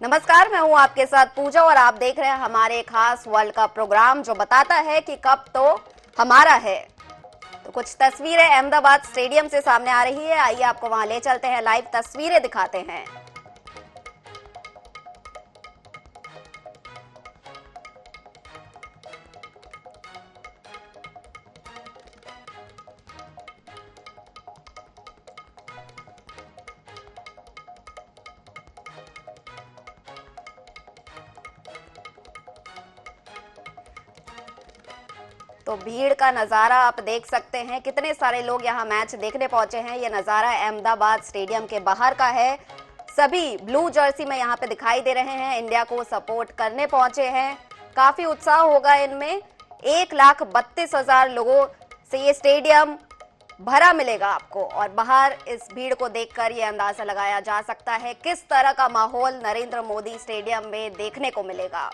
नमस्कार, मैं हूं आपके साथ पूजा और आप देख रहे हैं हमारे खास वर्ल्ड कप प्रोग्राम जो बताता है कि कप तो हमारा है। तो कुछ तस्वीरें अहमदाबाद स्टेडियम से सामने आ रही है, आइए आपको वहां ले चलते हैं, लाइव तस्वीरें दिखाते हैं। तो भीड़ का नजारा आप देख सकते हैं, कितने सारे लोग यहां मैच देखने पहुंचे हैं। ये नजारा अहमदाबाद स्टेडियम के बाहर का है। सभी ब्लू जर्सी में यहां पे दिखाई दे रहे हैं, इंडिया को सपोर्ट करने पहुंचे हैं। काफी उत्साह होगा इनमें। 1,32,000 लोगों से ये स्टेडियम भरा मिलेगा आपको और बाहर इस भीड़ को देखकर ये अंदाजा लगाया जा सकता है किस तरह का माहौल नरेंद्र मोदी स्टेडियम में देखने को मिलेगा।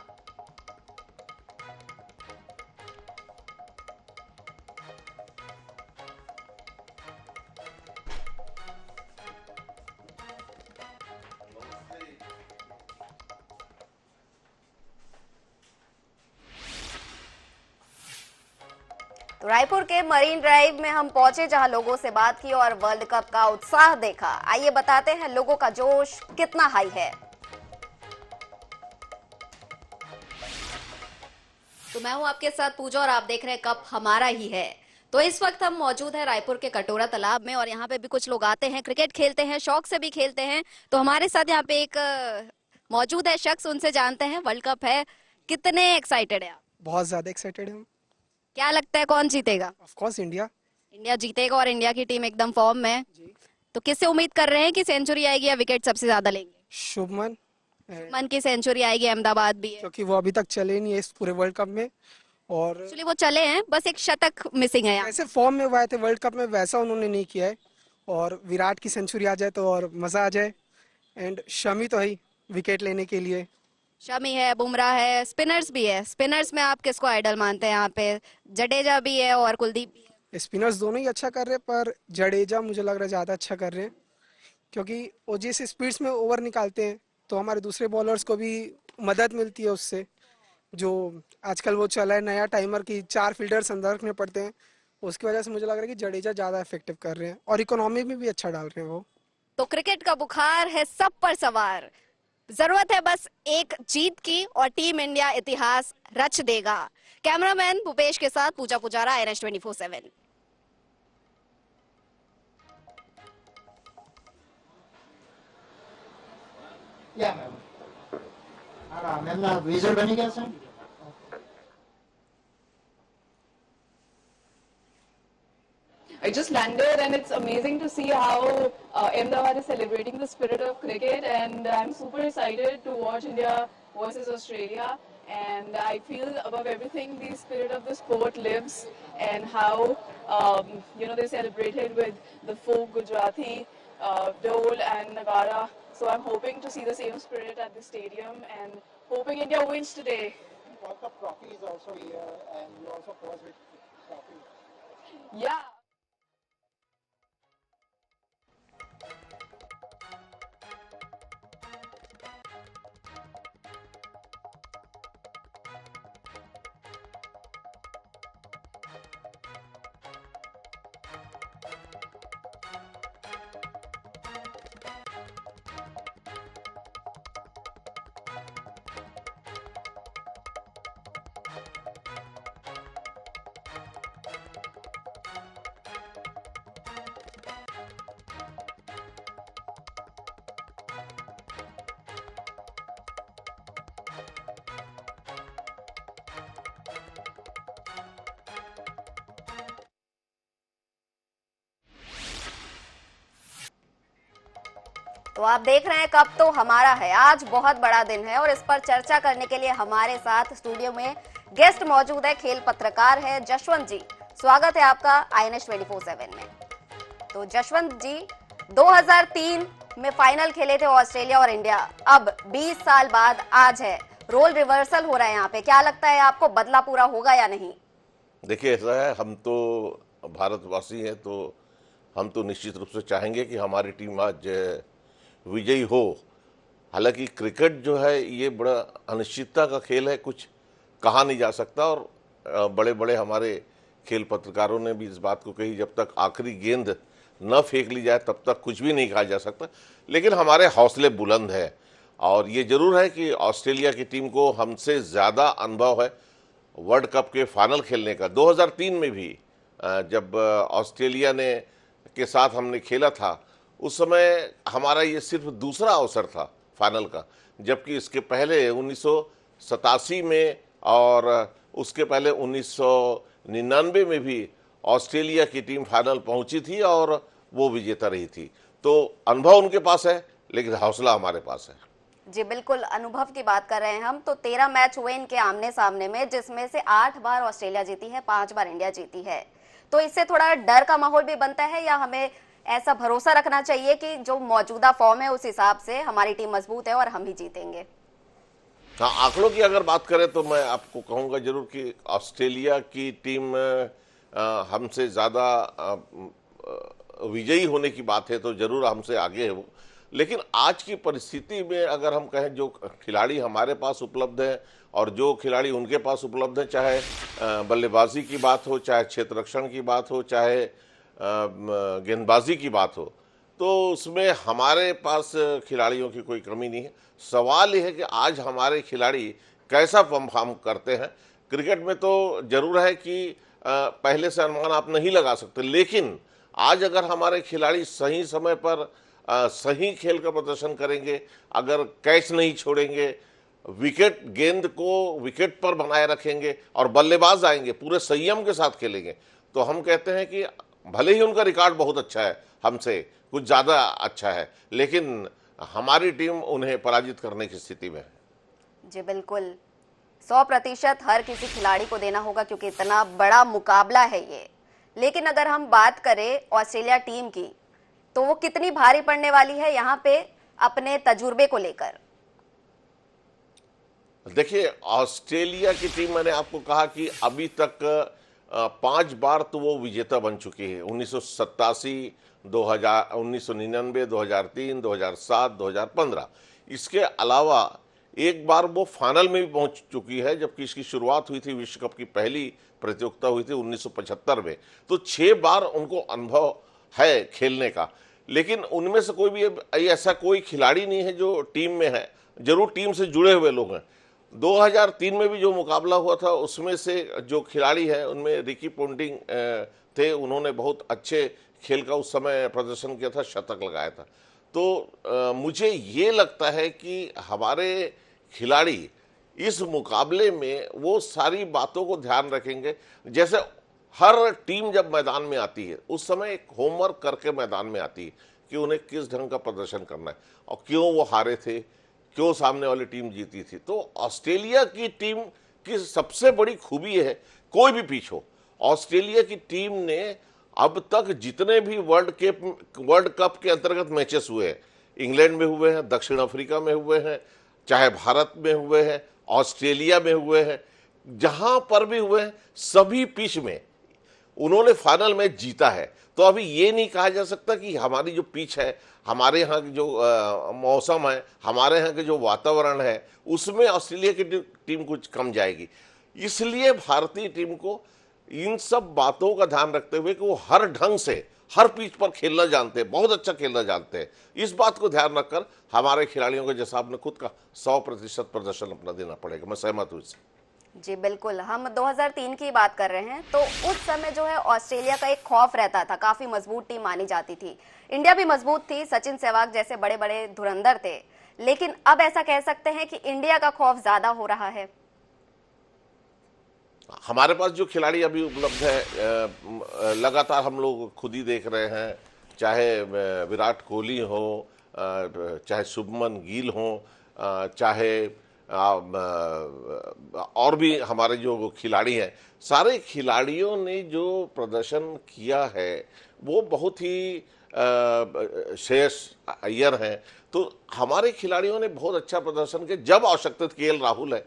तो रायपुर के मरीन ड्राइव में हम पहुंचे, जहां लोगों से बात की और वर्ल्ड कप का उत्साह देखा। आइए बताते हैं लोगों का जोश कितना हाई है। तो मैं हूं आपके साथ पूजा और आप देख रहे हैं कप हमारा ही है। तो इस वक्त हम मौजूद हैं रायपुर के कटोरा तालाब में और यहाँ पे भी कुछ लोग आते हैं, क्रिकेट खेलते हैं, शौक से भी खेलते हैं। तो हमारे साथ यहाँ पे एक मौजूद है शख्स, उनसे जानते हैं वर्ल्ड कप है, कितने एक्साइटेड है आप? बहुत ज्यादा एक्साइटेड हूँ। क्या लगता है कौन जीतेगा? Of course India. इंडिया जीतेगा और इंडिया की टीम एकदम फॉर्म में है। जी। तो किससे उम्मीद कर रहे हैं कि सेंचुरी आएगी या विकेट सबसे ज्यादा लेंगे? शुभमन। मन की सेंचुरी आएगी, अहमदाबाद भी है। क्योंकि वो अभी तक चले नहीं है इस पूरे वर्ल्ड कप में। और एक्चुअली वो चले हैं, बस एक शतक मिसिंग है यहाँ। ऐसे फॉर्म में वो आए थे वर्ल्ड कप में, वैसा उन्होंने नहीं किया है। और विराट की सेंचुरी आ जाए तो और मजा आ जाए। एंड शमी तो है ही विकेट लेने के लिए। शमी है, बुमराह है, स्पिनर्स भी है। स्पिनर्स में आप किसको आइडल मानते हैं यहाँ पे? जडेजा भी है और कुलदीप भी है। स्पिनर्स दोनों ही अच्छा कर रहे हैं, पर जडेजा मुझे लग रहा है ज्यादा अच्छा कर रहे हैं। क्योंकि वो जिस स्पीड्स में ओवर निकालते हैं तो हमारे दूसरे बॉलर्स को भी मदद मिलती है उससे। जो आजकल वो चला है नया टाइमर की 4 फील्डर्स अंदर रखने पड़ते हैं, उसकी वजह से मुझे लग रहा है कि जडेजा ज्यादा इफेक्टिव कर रहे हैं और इकोनॉमी में भी अच्छा डाल रहे हैं वो। तो क्रिकेट का बुखार है सब पर सवार, जरूरत है बस एक जीत की और टीम इंडिया इतिहास रच देगा। कैमरामैन भूपेश के साथ पूजा Pujara, INS 24/7। Yeah, ma'am. Ma'am, visual बनी क्या sir? I just landed and it's amazing to see how Ahmedabad is celebrating the spirit of cricket, and I'm super excited to watch India versus Australia, and I feel above everything the spirit of the sport lives, and how they celebrated with the folk Gujarati Dole and Nagara. So I'm hoping to see the same spirit at the stadium and hoping India wins today. World Cup trophy is also here, and you also pose with trophy. Yeah. तो आप देख रहे हैं cup तो हमारा है। आज बहुत बड़ा दिन है और इस पर चर्चा करने के लिए हमारे साथ स्टूडियो में गेस्ट मौजूद है, खेल पत्रकार है जशवंत जी। स्वागत है आपका INS 24/7 में। तो जशवंत जी, 2003 में फाइनल खेले थे ऑस्ट्रेलिया और इंडिया, अब 20 साल बाद आज है, रोल रिवर्सल हो रहा है यहाँ पे। क्या लगता है आपको, बदला पूरा होगा या नहीं? देखिए, ऐसा है, हम तो भारतवासी हैं, तो हम तो निश्चित रूप से चाहेंगे कि हमारी टीम आज विजयी हो। हालांकि क्रिकेट जो है ये बड़ा अनिश्चितता का खेल है, कुछ कहा नहीं जा सकता। और बड़े बड़े हमारे खेल पत्रकारों ने भी इस बात को कही, जब तक आखिरी गेंद न फेंक ली जाए तब तक कुछ भी नहीं कहा जा सकता। लेकिन हमारे हौसले बुलंद हैं और ये जरूर है कि ऑस्ट्रेलिया की टीम को हमसे ज़्यादा अनुभव है वर्ल्ड कप के फाइनल खेलने का। 2003 में भी जब ऑस्ट्रेलिया ने के साथ हमने खेला था, उस समय हमारा ये सिर्फ दूसरा अवसर था फाइनल का, जबकि इसके पहले 1987 में और उसके पहले 1999 में भी ऑस्ट्रेलिया की टीम फाइनल पहुंची थी और वो विजेता रही थी। तो अनुभव उनके पास है लेकिन हौसला हमारे पास है। जी बिल्कुल, अनुभव की बात कर रहे हैं हम। तो 13 मैच हुए इनके आमने सामने में, जिसमें से 8 बार ऑस्ट्रेलिया जीती है, 5 बार इंडिया जीती है। तो इससे थोड़ा डर का माहौल भी बनता है, या हमें ऐसा भरोसा रखना चाहिए कि जो मौजूदा फॉर्म है उस हिसाब से हमारी टीम मजबूत है और हम ही जीतेंगे? हाँ, आंकड़ों की अगर बात करें तो मैं आपको कहूँगा जरूर कि ऑस्ट्रेलिया की टीम हमसे ज़्यादा विजयी होने की बात है तो जरूर हमसे आगे है वो। लेकिन आज की परिस्थिति में अगर हम कहें, जो खिलाड़ी हमारे पास उपलब्ध हैं और जो खिलाड़ी उनके पास उपलब्ध हैं, चाहे बल्लेबाजी की बात हो, चाहे क्षेत्ररक्षण की बात हो, चाहे गेंदबाजी की बात हो, तो उसमें हमारे पास खिलाड़ियों की कोई कमी नहीं है। सवाल यह है कि आज हमारे खिलाड़ी कैसा परफॉर्म करते हैं। क्रिकेट में तो जरूर है कि पहले से अनुमान आप नहीं लगा सकते, लेकिन आज अगर हमारे खिलाड़ी सही समय पर सही खेल का प्रदर्शन करेंगे, अगर कैच नहीं छोड़ेंगे, विकेट गेंद को विकेट पर बनाए रखेंगे और बल्लेबाज आएंगे पूरे संयम के साथ खेलेंगे, तो हम कहते हैं कि भले ही उनका रिकॉर्ड बहुत अच्छा है, हमसे कुछ ज़्यादा अच्छा है, लेकिन हमारी टीम उन्हें पराजित करने की स्थिति में है। जी बिल्कुल, 100% हर किसी खिलाड़ी को देना होगा क्योंकि इतना बड़ा मुकाबला है ये। लेकिन अगर हम बात करें ऑस्ट्रेलिया टीम की, तो वो कितनी भारी पड़ने वाली है यहाँ पे अपने तजुर्बे को लेकर? देखिए, ऑस्ट्रेलिया की टीम, मैंने आपको कहा कि अभी तक 5 बार तो वो विजेता बन चुकी है। 1987, 1999, 2003, 2007, 2015। इसके अलावा एक बार वो फाइनल में भी पहुंच चुकी है, जबकि इसकी शुरुआत हुई थी, विश्व कप की पहली प्रतियोगिता हुई थी 1975 में। तो 6 बार उनको अनुभव है खेलने का। लेकिन उनमें से कोई भी ऐसा कोई खिलाड़ी नहीं है जो टीम में है, जरूर टीम से जुड़े हुए लोग हैं। 2003 में भी जो मुकाबला हुआ था उसमें से जो खिलाड़ी है उनमें रिकी पोंटिंग थे, उन्होंने बहुत अच्छे खेल का उस समय प्रदर्शन किया था, शतक लगाया था। तो मुझे ये लगता है कि हमारे खिलाड़ी इस मुकाबले में वो सारी बातों को ध्यान रखेंगे। जैसे हर टीम जब मैदान में आती है उस समय एक होमवर्क करके मैदान में आती है कि उन्हें किस ढंग का प्रदर्शन करना है और क्यों वो हारे थे, क्यों सामने वाली टीम जीती थी। तो ऑस्ट्रेलिया की टीम की सबसे बड़ी खूबी है, कोई भी पिच हो, ऑस्ट्रेलिया की टीम ने अब तक जितने भी वर्ल्ड कप के अंतर्गत मैचेस हुए हैं, इंग्लैंड में हुए हैं, दक्षिण अफ्रीका में हुए हैं, चाहे भारत में हुए हैं, ऑस्ट्रेलिया में हुए हैं, जहां पर भी हुए हैं, सभी पिच में उन्होंने फाइनल मैच जीता है। तो अभी ये नहीं कहा जा सकता कि हमारी जो पिच है, हमारे यहाँ की जो मौसम है, हमारे यहाँ के जो वातावरण है, उसमें ऑस्ट्रेलिया की टीम कुछ कम जाएगी। इसलिए भारतीय टीम को इन सब बातों का ध्यान रखते हुए कि वो हर ढंग से हर पिच पर खेलना जानते हैं, बहुत अच्छा खेलना जानते हैं, इस बात को ध्यान रखकर हमारे खिलाड़ियों को, जैसा आपने खुद का 100% प्रदर्शन अपना देना पड़ेगा। मैं सहमत हूँ इससे। जी बिल्कुल, हम 2003 की बात कर रहे हैं, तो उस समय जो है ऑस्ट्रेलिया का एक खौफ रहता था, काफी मजबूत टीम मानी जाती थी, इंडिया भी मजबूत थी, सचिन सहवाग जैसे बड़े बड़े धुरंधर थे। लेकिन अब ऐसा कह सकते हैं कि इंडिया का खौफ ज्यादा हो रहा है। हमारे पास जो खिलाड़ी अभी उपलब्ध है, लगातार हम लोग खुद ही देख रहे हैं, चाहे विराट कोहली हो, चाहे शुभमन गिल हो, चाहे और भी हमारे जो खिलाड़ी हैं, सारे खिलाड़ियों ने जो प्रदर्शन किया है वो बहुत ही श्रेयस अय्यर हैं। तो हमारे खिलाड़ियों ने बहुत अच्छा प्रदर्शन किया। जब आवश्यकता थी, केएल राहुल है,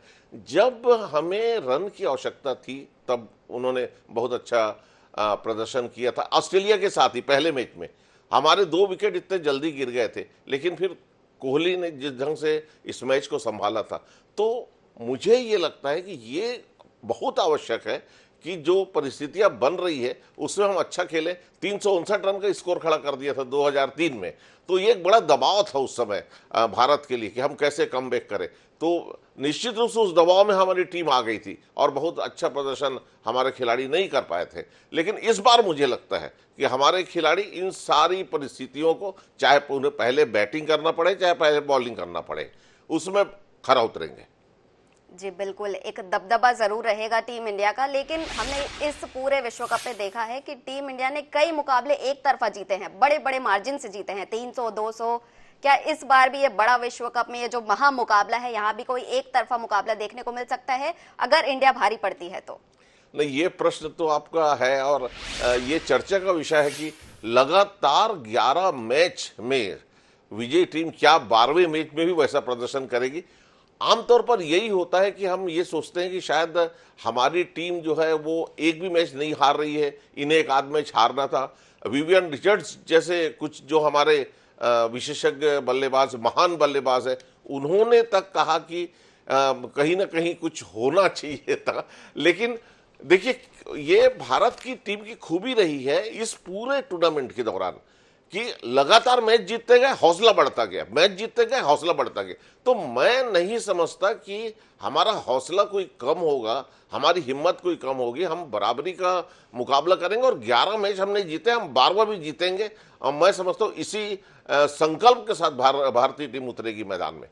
जब हमें रन की आवश्यकता थी तब उन्होंने बहुत अच्छा प्रदर्शन किया था। ऑस्ट्रेलिया के साथ ही पहले मैच में हमारे 2 विकेट इतने जल्दी गिर गए थे, लेकिन फिर कोहली ने जिस ढंग से इस मैच को संभाला था, तो मुझे ये लगता है कि ये बहुत आवश्यक है कि जो परिस्थितियां बन रही है उसमें हम अच्छा खेलें। 359 रन का स्कोर खड़ा कर दिया था 2003 में, तो ये एक बड़ा दबाव था उस समय भारत के लिए कि हम कैसे कमबैक करें। तो निश्चित रूप से उस दबाव में हमारी टीम आ गई थी और बहुत अच्छा प्रदर्शन हमारे खिलाड़ी नहीं कर पाए थे। लेकिन इस बार मुझे लगता है कि हमारे खिलाड़ी इन सारी परिस्थितियों को, चाहे उन्हें पहले बैटिंग करना पड़े चाहे पहले बॉलिंग करना पड़े, उसमें खरा उतरेंगे। जी बिल्कुल, एक दबदबा जरूर रहेगा टीम इंडिया का। लेकिन हमने इस पूरे विश्व कप में देखा है कि टीम इंडिया ने कई मुकाबले एक तरफा जीते हैं, बड़े बड़े मार्जिन से जीते हैं, 300 200। क्या इस बार भी ये बड़ा विश्व कप में ये जो महा मुकाबला है, यहाँ भी कोई एक तरफा मुकाबला देखने को मिल सकता है अगर इंडिया भारी पड़ती है तो? नहीं, ये प्रश्न तो आपका है और ये चर्चा का विषय है कि लगातार 11 मैच में विजयी टीम क्या 12वें मैच में भी वैसा प्रदर्शन करेगी? आमतौर पर यही होता है कि हम ये सोचते हैं कि शायद हमारी टीम जो है वो एक भी मैच नहीं हार रही है, इन्हें एक आध मैच हारना था। विवियन रिचर्ड्स जैसे कुछ जो हमारे विशेषज्ञ बल्लेबाज, महान बल्लेबाज है, उन्होंने तक कहा कि कहीं ना कहीं कुछ होना चाहिए था। लेकिन देखिए, ये भारत की टीम की खूबी रही है इस पूरे टूर्नामेंट के दौरान कि लगातार मैच जीतते गए, हौसला बढ़ता गया, मैच जीतते गए, हौसला बढ़ता गया। तो मैं नहीं समझता कि हमारा हौसला कोई कम होगा, हमारी हिम्मत कोई कम होगी। हम बराबरी का मुकाबला करेंगे और 11 मैच हमने जीते, हम 12वां भी जीतेंगे। और मैं समझता हूँ इसी संकल्प के साथ भारतीय टीम उतरेगी मैदान में।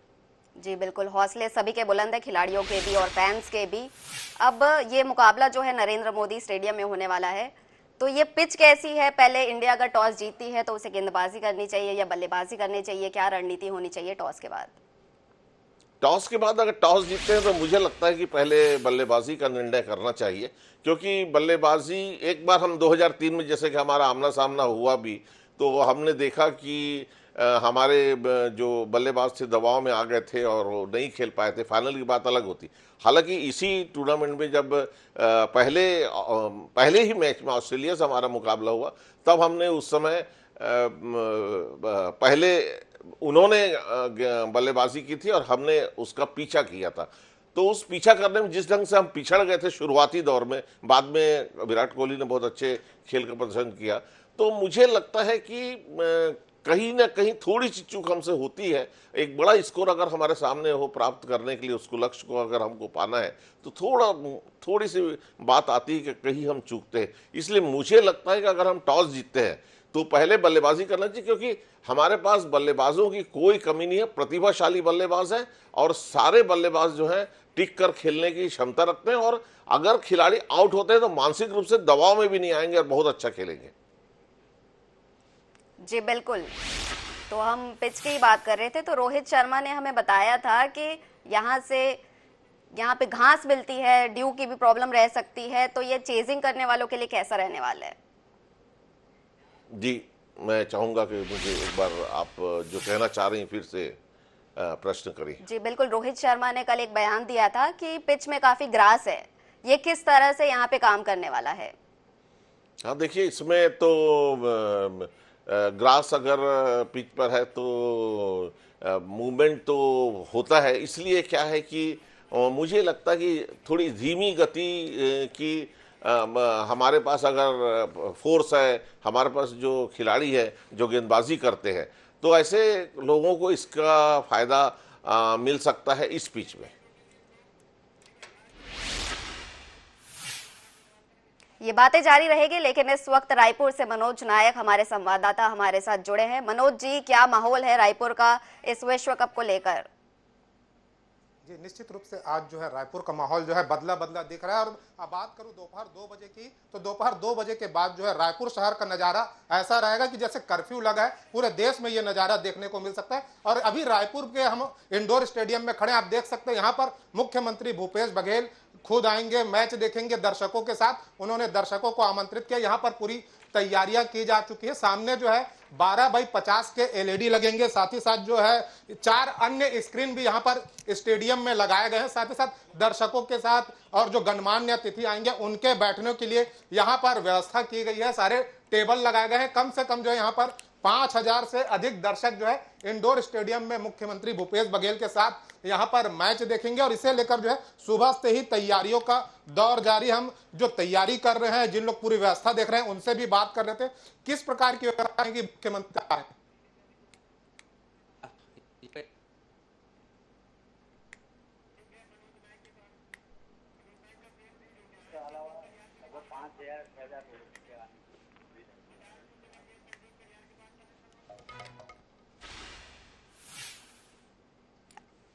जी बिल्कुल, हौसले सभी के बुलंद है, खिलाड़ियों के भी और फैंस के भी। अब ये मुकाबला जो है नरेंद्र मोदी स्टेडियम में होने वाला है, तो ये पिच कैसी है? पहले इंडिया अगर टॉस जीतती है तो उसे गेंदबाजी करनी चाहिए या बल्लेबाजी करनी चाहिए? क्या रणनीति होनी चाहिए टॉस के बाद? टॉस के बाद अगर टॉस जीतते हैं तो मुझे लगता है कि पहले बल्लेबाजी का निर्णय करना चाहिए, क्योंकि बल्लेबाजी एक बार हम 2003 में जैसे कि हमारा आमना सामना हुआ भी, तो हमने देखा कि हमारे जो बल्लेबाज थे दबाव में आ गए थे और वो नहीं खेल पाए थे। फाइनल की बात अलग होती। हालांकि इसी टूर्नामेंट में जब पहले ही मैच में ऑस्ट्रेलिया से हमारा मुकाबला हुआ, तब हमने उस समय पहले उन्होंने बल्लेबाजी की थी और हमने उसका पीछा किया था। तो उस पीछा करने में जिस ढंग से हम पिछड़ गए थे शुरुआती दौर में, बाद में विराट कोहली ने बहुत अच्छे खेल का प्रदर्शन किया। तो मुझे लगता है कि कहीं ना कहीं थोड़ी सी चूक हमसे होती है। एक बड़ा स्कोर अगर हमारे सामने हो प्राप्त करने के लिए, उसको लक्ष्य को अगर हमको पाना है, तो थोड़ी सी बात आती है कि कहीं हम चूकते हैं। इसलिए मुझे लगता है कि अगर हम टॉस जीतते हैं तो पहले बल्लेबाजी करना चाहिए, क्योंकि हमारे पास बल्लेबाजों की कोई कमी नहीं है, प्रतिभाशाली बल्लेबाज हैं और सारे बल्लेबाज जो हैं टिक कर खेलने की क्षमता रखते हैं। और अगर खिलाड़ी आउट होते हैं तो मानसिक रूप से दबाव में भी नहीं आएंगे और बहुत अच्छा खेलेंगे। जी बिल्कुल, तो हम पिच की बात कर रहे थे, तो रोहित शर्मा ने हमें बताया था कि यहाँ पे घास मिलती है, ड्यू की भी प्रॉब्लम रह सकती है, तो ये चेजिंग करने वालों के लिए कैसा रहने वाला है? जी, मैं चाहूंगा कि मुझे एक बार आप जो कहना चाह रही हैं फिर से प्रश्न करिए। जी बिल्कुल, रोहित शर्मा ने कल एक बयान दिया था कि पिच में काफी ग्रास है, ये किस तरह से यहाँ पे काम करने वाला है? हाँ देखिए, इसमें तो ग्रास अगर पिच पर है तो मूवमेंट तो होता है। इसलिए क्या है कि मुझे लगता है कि थोड़ी धीमी गति की हमारे पास अगर फोर्स है, हमारे पास जो खिलाड़ी है जो गेंदबाजी करते हैं, तो ऐसे लोगों को इसका फायदा मिल सकता है इस पिच में। ये बातें जारी रहेगी, लेकिन इस वक्त रायपुर से मनोज नायक हमारे संवाददाता हमारे साथ जुड़े हैं। मनोज जी, क्या माहौल है रायपुर का इस विश्व कप को लेकर? जी, निश्चित रूप से आज जो है रायपुर का माहौल जो है बदला बदला दिख रहा है। और अब बात करूं दोपहर 2 बजे की, तो दोपहर 2 बजे के बाद जो है रायपुर शहर का नज़ारा ऐसा रहेगा कि जैसे कर्फ्यू लगा है। पूरे देश में ये नज़ारा देखने को मिल सकता है। और अभी रायपुर के हम इंडोर स्टेडियम में खड़े, आप देख सकते हैं यहाँ पर मुख्यमंत्री भूपेश बघेल खुद आएंगे, मैच देखेंगे दर्शकों के साथ। उन्होंने दर्शकों को आमंत्रित किया। यहाँ पर पूरी तैयारियां की जा चुकी है। सामने जो है 12x50 के एलईडी लगेंगे, साथ ही साथ जो है 4 अन्य स्क्रीन भी यहाँ पर स्टेडियम में लगाए गए हैं। साथ ही साथ दर्शकों के साथ और जो गणमान्य अतिथि आएंगे उनके बैठने के लिए यहाँ पर व्यवस्था की गई है। सारे टेबल लगाए गए हैं। कम से कम जो है यहाँ पर 5000 से अधिक दर्शक जो है इंडोर स्टेडियम में मुख्यमंत्री भूपेश बघेल के साथ यहां पर मैच देखेंगे। और इसे लेकर जो है सुबह से ही तैयारियों का दौर जारी। हम जो तैयारी कर रहे हैं, जिन लोग पूरी व्यवस्था देख रहे हैं, उनसे भी बात कर रहे थे किस प्रकार की व्यवस्था है कि मुख्यमंत्री आए।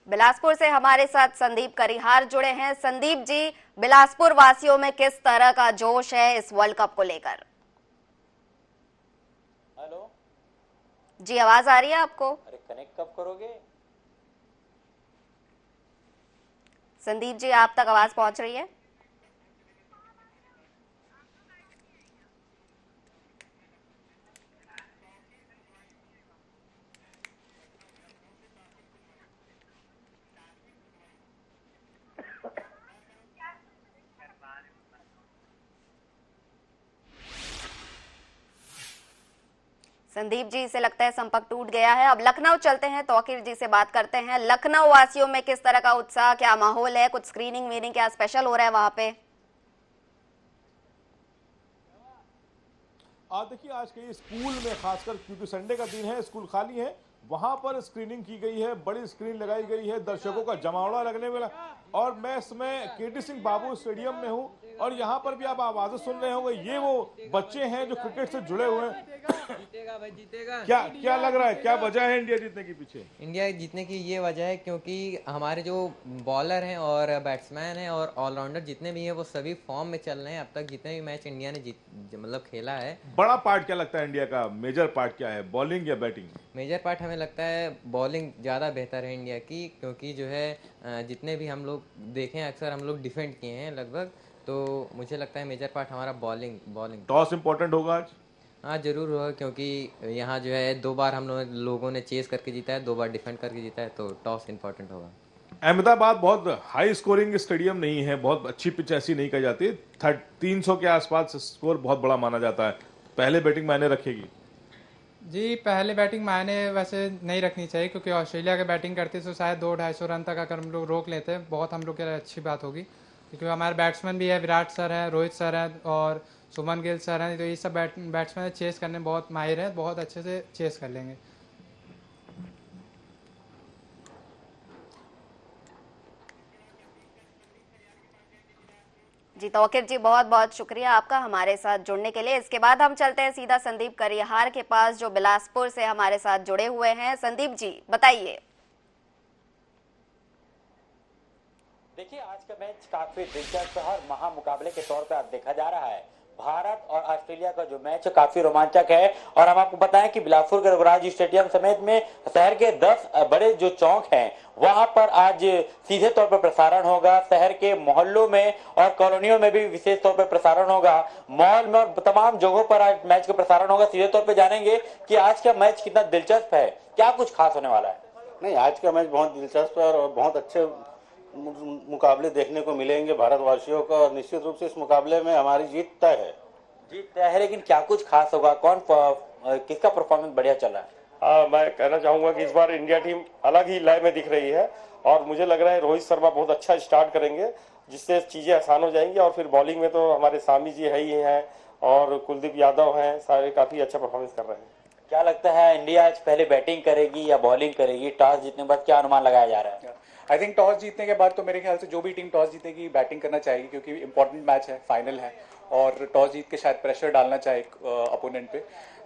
बिलासपुर से हमारे साथ संदीप करिहार जुड़े हैं। संदीप जी, बिलासपुर वासियों में किस तरह का जोश है इस वर्ल्ड कप को लेकर? हेलो जी, आवाज आ रही है आपको? अरे कनेक्ट कब करोगे? संदीप जी, आप तक आवाज पहुंच रही है? संदीप जी से लगता है संपर्क टूट गया है। अब लखनऊ चलते हैं, तौकीर जी से बात करते हैं। लखनऊ वासियों में किस तरह का उत्साह, क्या माहौल है? कुछ स्क्रीनिंग वीनिंग क्या स्पेशल हो रहा है वहां पे? देखिए, आज के स्कूल में खासकर क्योंकि संडे का दिन है, स्कूल खाली है, वहां पर स्क्रीनिंग की गई है, बड़ी स्क्रीन लगाई गई है, दर्शकों का जमावड़ा लगने वाला। और मैं इस समय केटी सिंह बाबू स्टेडियम में हूं और यहां पर भी आप आवाजें सुन रहे होंगे, ये वो बच्चे हैं जो क्रिकेट से जुड़े हुए हैं। जीतेगा भाई, जीतेगा। क्या लग रहा है, क्या वजह है इंडिया जीतने के पीछे? इंडिया जीतने की ये वजह है क्योंकि हमारे जो बॉलर हैं और बैट्समैन हैं और ऑलराउंडर जितने भी हैं वो सभी फॉर्म में चल रहे हैं। अब तक जितने भी मैच इंडिया ने मतलब खेला है। बड़ा पार्ट क्या लगता है इंडिया का? मेजर पार्ट क्या है, बॉलिंग या बैटिंग? मेजर पार्ट हमें लगता है बॉलिंग ज़्यादा बेहतर है इंडिया की, क्योंकि जो है जितने भी हम लोग देखें अक्सर हम लोग डिफेंड किए हैं लगभग, तो मुझे लगता है मेजर पार्ट हमारा बॉलिंग। टॉस इंपॉर्टेंट होगा आज? हाँ जरूर होगा, क्योंकि यहाँ जो है 2 बार हम लोगों ने चेस करके जीता है, 2 बार डिफेंड करके जीता है, तो टॉस इंपॉर्टेंट होगा। अहमदाबाद बहुत हाई स्कोरिंग स्टेडियम नहीं है, बहुत अच्छी पिच ऐसी नहीं कही जाती, 300 के आसपास स्कोर बहुत बड़ा माना जाता है। पहले बैटिंग मायने रखेगी? जी, पहले बैटिंग मायने वैसे नहीं रखनी चाहिए, क्योंकि ऑस्ट्रेलिया के बैटिंग करते तो शायद 200-250 रन तक अगर हम लोग रोक लेते हैं, बहुत हम लोग के लिए अच्छी बात होगी। क्योंकि हमारे बैट्समैन भी है, विराट सर हैं, रोहित सर हैं और सुमन गिल सर हैं, तो ये सब बैट्समैन चेस करने में बहुत माहिर हैं, बहुत अच्छे से चेस कर लेंगे। जी तौकीर जी, बहुत बहुत शुक्रिया आपका हमारे साथ जुड़ने के लिए। इसके बाद हम चलते हैं सीधा संदीप करिहार के पास जो बिलासपुर से हमारे साथ जुड़े हुए हैं। संदीप जी बताइए। देखिए, आज का मैच काफी दिलचस्प और महामुकाबले के तौर पर देखा जा रहा है। भारत और ऑस्ट्रेलिया का जो मैच है काफी रोमांचक है। और हम आपको बताएं कि बिलासपुर के रघुराज स्टेडियम समेत में शहर के 10 बड़े जो चौक हैं वहां पर आज सीधे तौर पर प्रसारण होगा। शहर के मोहल्लों में और कॉलोनियों में भी विशेष तौर पर प्रसारण होगा। मॉल में और तमाम जगहों पर आज मैच का प्रसारण होगा। सीधे तौर पर जानेंगे कि आज का मैच कितना दिलचस्प है, क्या कुछ खास होने वाला है। नहीं, आज का मैच बहुत दिलचस्प है और बहुत अच्छे मुकाबले देखने को मिलेंगे भारतवासियों को। और निश्चित रूप से इस मुकाबले में हमारी जीत तय है। जीत तय है, लेकिन क्या कुछ खास होगा? किसका परफॉर्मेंस बढ़िया चल रहा है? मैं कहना चाहूंगा कि इस बार इंडिया टीम अलग ही लय में दिख रही है और मुझे लग रहा है रोहित शर्मा बहुत अच्छा स्टार्ट करेंगे, जिससे चीजें आसान हो जाएंगी। और फिर बॉलिंग में तो हमारे सामी जी है ही हैं और कुलदीप यादव हैं, सारे काफी अच्छा परफॉर्मेंस कर रहे हैं। क्या लगता है इंडिया आज पहले बैटिंग करेगी या बॉलिंग करेगी? टॉस जीतने के बाद क्या अनुमान लगाया जा रहा है? आई थिंक टॉस जीतने के बाद तो मेरे ख्याल से जो भी टीम टॉस जीतेगी बैटिंग करना चाहेगी, क्योंकि इंपॉर्टेंट मैच है, फाइनल है और टॉस जीत के शायद प्रेशर डालना चाहे अपोनेंट पे।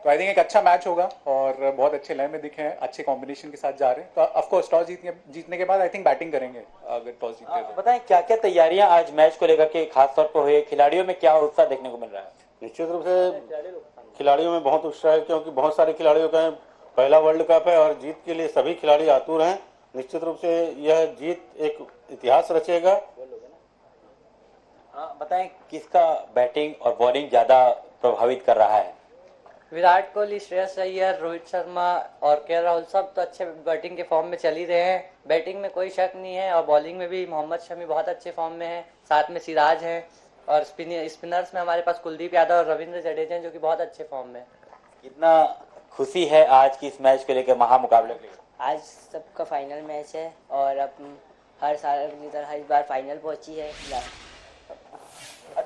तो आई थिंक एक अच्छा मैच होगा और बहुत अच्छे लय में दिखे हैं, अच्छे कॉम्बिनेशन के साथ जा रहे हैं। तो ऑफकोर्स टॉस जीतने के बाद आई थिंक बैटिंग करेंगे अगर टॉस जीतते तो। बताएं क्या क्या तैयारियां आज मैच को लेकर के खास तौर पर हुई, खिलाड़ियों में क्या उत्साह देखने को मिल रहा है? निश्चित रूप से खिलाड़ियों में बहुत उत्साह है, क्योंकि बहुत सारे खिलाड़ियों का पहला वर्ल्ड कप है और जीत के लिए सभी खिलाड़ी आतुर हैं। निश्चित रूप से यह जीत एक इतिहास रचेगा। बताएं किसका बैटिंग और बॉलिंग ज्यादा प्रभावित कर रहा है? विराट कोहली, श्रेयस अय्यर, रोहित शर्मा और के राहुल सब तो अच्छे बैटिंग के फॉर्म में चल ही रहे हैं। बैटिंग में कोई शक नहीं है और बॉलिंग में भी मोहम्मद शमी बहुत अच्छे फॉर्म में है, साथ में सिराज हैं और स्पिनर्स में हमारे पास कुलदीप यादव और रविंद्र जडेजा हैं जो कि बहुत अच्छे फॉर्म में। कितना खुशी है आज की इस मैच को लेकर, महामुकाबले को लेकर? आज सबका फाइनल मैच है और अब हर साल की तरह इस बार फाइनल पहुंची है।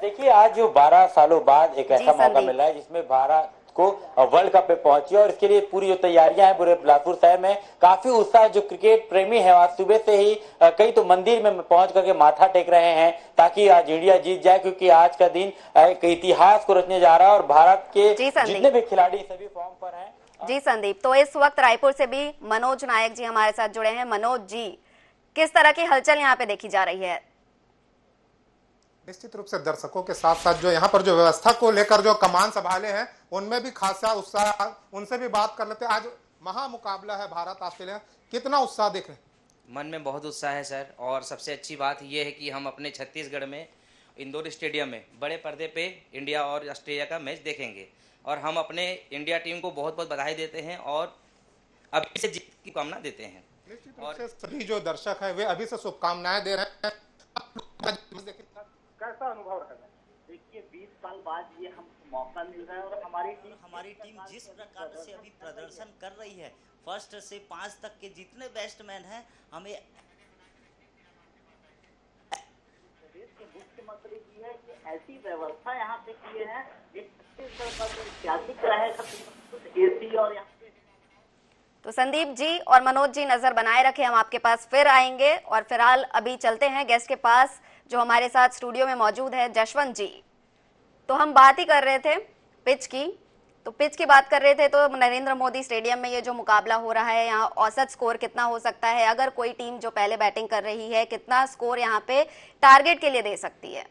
देखिए आज जो 12 सालों बाद एक ऐसा मौका संदीप। मिला है जिसमें भारत को वर्ल्ड कप पे पहुंची, और इसके लिए पूरी जो तैयारियां हैं पूरे बिलासपुर शहर में काफी उत्साह। जो क्रिकेट प्रेमी है आज सुबह से ही कई तो मंदिर में पहुंच करके माथा टेक रहे हैं ताकि आज इंडिया जीत जाए, क्योंकि आज का दिन एक इतिहास को रचने जा रहा है और भारत के जितने भी खिलाड़ी सभी फॉर्म पर हैं। जी संदीप, तो इस वक्त रायपुर से भी मनोज नायक जी हमारे साथ जुड़े हैं। मनोज जी, किस तरह की हलचल यहाँ पे देखी जा रही है? निश्चित रूप से दर्शकों के साथ साथ जो यहाँ पर जो व्यवस्था को लेकर जो कमान संभाले हैं उनमें भी खासा उत्साह, उनसे भी बात कर लेते हैं। आज महामुकाबला है भारत ऑस्ट्रेलिया, कितना उत्साह देख रहे हैं? मन में बहुत उत्साह है सर, और सबसे अच्छी बात यह है कि हम अपने छत्तीसगढ़ में इंदौर स्टेडियम में बड़े पर्दे पे इंडिया और ऑस्ट्रेलिया का मैच देखेंगे, और हम अपने इंडिया टीम को बहुत बहुत बधाई देते हैं और अभी से जीत की कामना देते हैं। निश्चित रूप से सभी जो दर्शक है वे अभी से शुभकामनाएं दे रहे हैं। कैसा अनुभव रहेगा? देखिए 20 साल बाद ये हमको मौका मिल रहा है और हमारी टीम जिस प्रकार से अभी प्रदर्शन कर रही है, फर्स्ट से 5 तक के जितने बैट्समैन हैं, हमें प्रदेश के मुख्यमंत्री जी है कि ऐसी व्यवस्था यहाँ पे किए हैं, एक छत्तीसगढ़ का जो ऐतिहासिक रहेगा एसी और यहाँ। तो संदीप जी और मनोज जी नजर बनाए रखे, हम आपके पास फिर आएंगे। और फिलहाल अभी चलते हैं गेस्ट के पास जो हमारे साथ स्टूडियो में मौजूद है, जशवंत जी। तो हम बात ही कर रहे थे पिच की, तो पिच की बात कर रहे थे, तो नरेंद्र मोदी स्टेडियम में ये जो मुकाबला हो रहा है, यहाँ औसत स्कोर कितना हो सकता है? अगर कोई टीम जो पहले बैटिंग कर रही है, कितना स्कोर यहाँ पे टारगेट के लिए दे सकती है?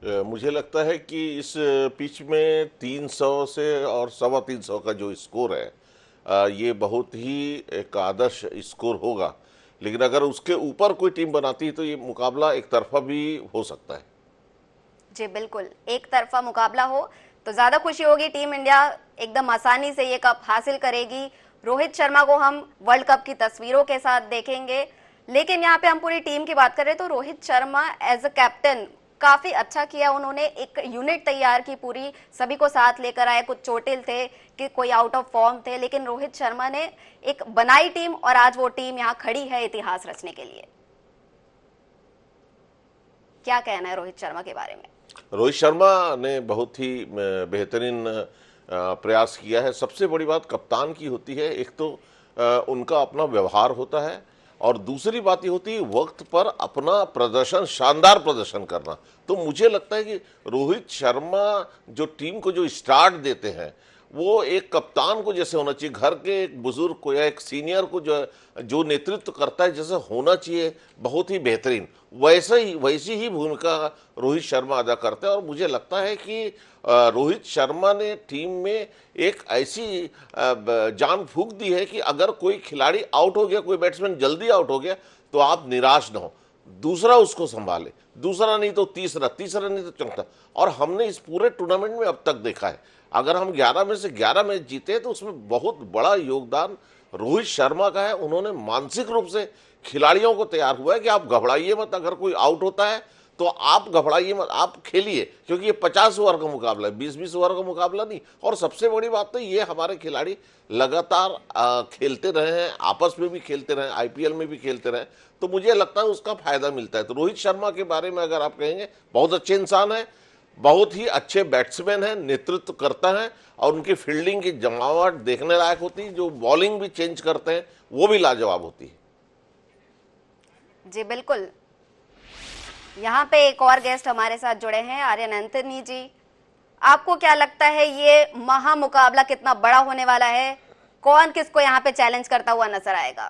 मुझे लगता है कि इस पिच में 300 से और 325 का जो स्कोर है, ये बहुत ही एक आदर्श स्कोर होगा। लेकिन अगर उसके ऊपर कोई टीम बनाती है तो ये मुकाबला एक तरफा भी हो सकता है। जी बिल्कुल, एक तरफा मुकाबला हो तो ज्यादा खुशी होगी। टीम इंडिया एकदम आसानी से ये कप हासिल करेगी। रोहित शर्मा को हम वर्ल्ड कप की तस्वीरों के साथ देखेंगे। लेकिन यहाँ पे हम पूरी टीम की बात करें तो Rohit Sharma as a captain काफी अच्छा किया। उन्होंने एक यूनिट तैयार की, पूरी सभी को साथ लेकर आए। कुछ चोटिल थे कि कोई आउट ऑफ फॉर्म थे, लेकिन रोहित शर्मा ने एक बनाई टीम और आज वो टीम यहाँ खड़ी है इतिहास रचने के लिए। क्या कहना है रोहित शर्मा के बारे में? रोहित शर्मा ने बहुत ही बेहतरीन प्रयास किया है। सबसे बड़ी बात कप्तान की होती है, एक तो उनका अपना व्यवहार होता है और दूसरी बात ये होती है वक्त पर अपना प्रदर्शन, शानदार प्रदर्शन करना। तो मुझे लगता है कि रोहित शर्मा जो टीम को जो स्टार्ट देते हैं वो एक कप्तान को जैसे होना चाहिए, घर के एक बुजुर्ग को या एक सीनियर को जो नेतृत्व करता है जैसे होना चाहिए, बहुत ही बेहतरीन वैसी ही भूमिका रोहित शर्मा अदा करते हैं। और मुझे लगता है कि रोहित शर्मा ने टीम में एक ऐसी जान फूंक दी है कि अगर कोई खिलाड़ी आउट हो गया, कोई बैट्समैन जल्दी आउट हो गया तो आप निराश न हो, दूसरा उसको संभाले, दूसरा नहीं तो तीसरा, तीसरा नहीं तो चौथा। और हमने इस पूरे टूर्नामेंट में अब तक देखा है, अगर हम 11 में से 11 मैच जीते तो उसमें बहुत बड़ा योगदान रोहित शर्मा का है। उन्होंने मानसिक रूप से खिलाड़ियों को तैयार हुआ है कि आप घबराइए मत, अगर कोई आउट होता है तो आप घबराइए मत, आप खेलिए, क्योंकि ये 50 ओवर का मुकाबला है, 20-20 ओवर का मुकाबला नहीं। और सबसे बड़ी बात तो ये हमारे खिलाड़ी लगातार खेलते रहे हैं, आपस में भी खेलते रहे, आईपीएल में भी खेलते रहे, तो मुझे लगता है उसका फायदा मिलता है। तो रोहित शर्मा के बारे में अगर आप कहेंगे, बहुत अच्छे इंसान है, बहुत ही अच्छे बैट्समैन हैं, नेतृत्व करता है और उनकी फील्डिंग की जमावट देखने लायक होती है। जो बॉलिंग भी चेंज करते हैं वो भी लाजवाब होती है। जी बिल्कुल, यहाँ पे एक और गेस्ट हमारे साथ जुड़े हैं, आर्यन एंथनी जी। आपको क्या लगता है ये महामुकाबला कितना बड़ा होने वाला है? कौन किसको यहाँ पे चैलेंज करता हुआ नजर आएगा?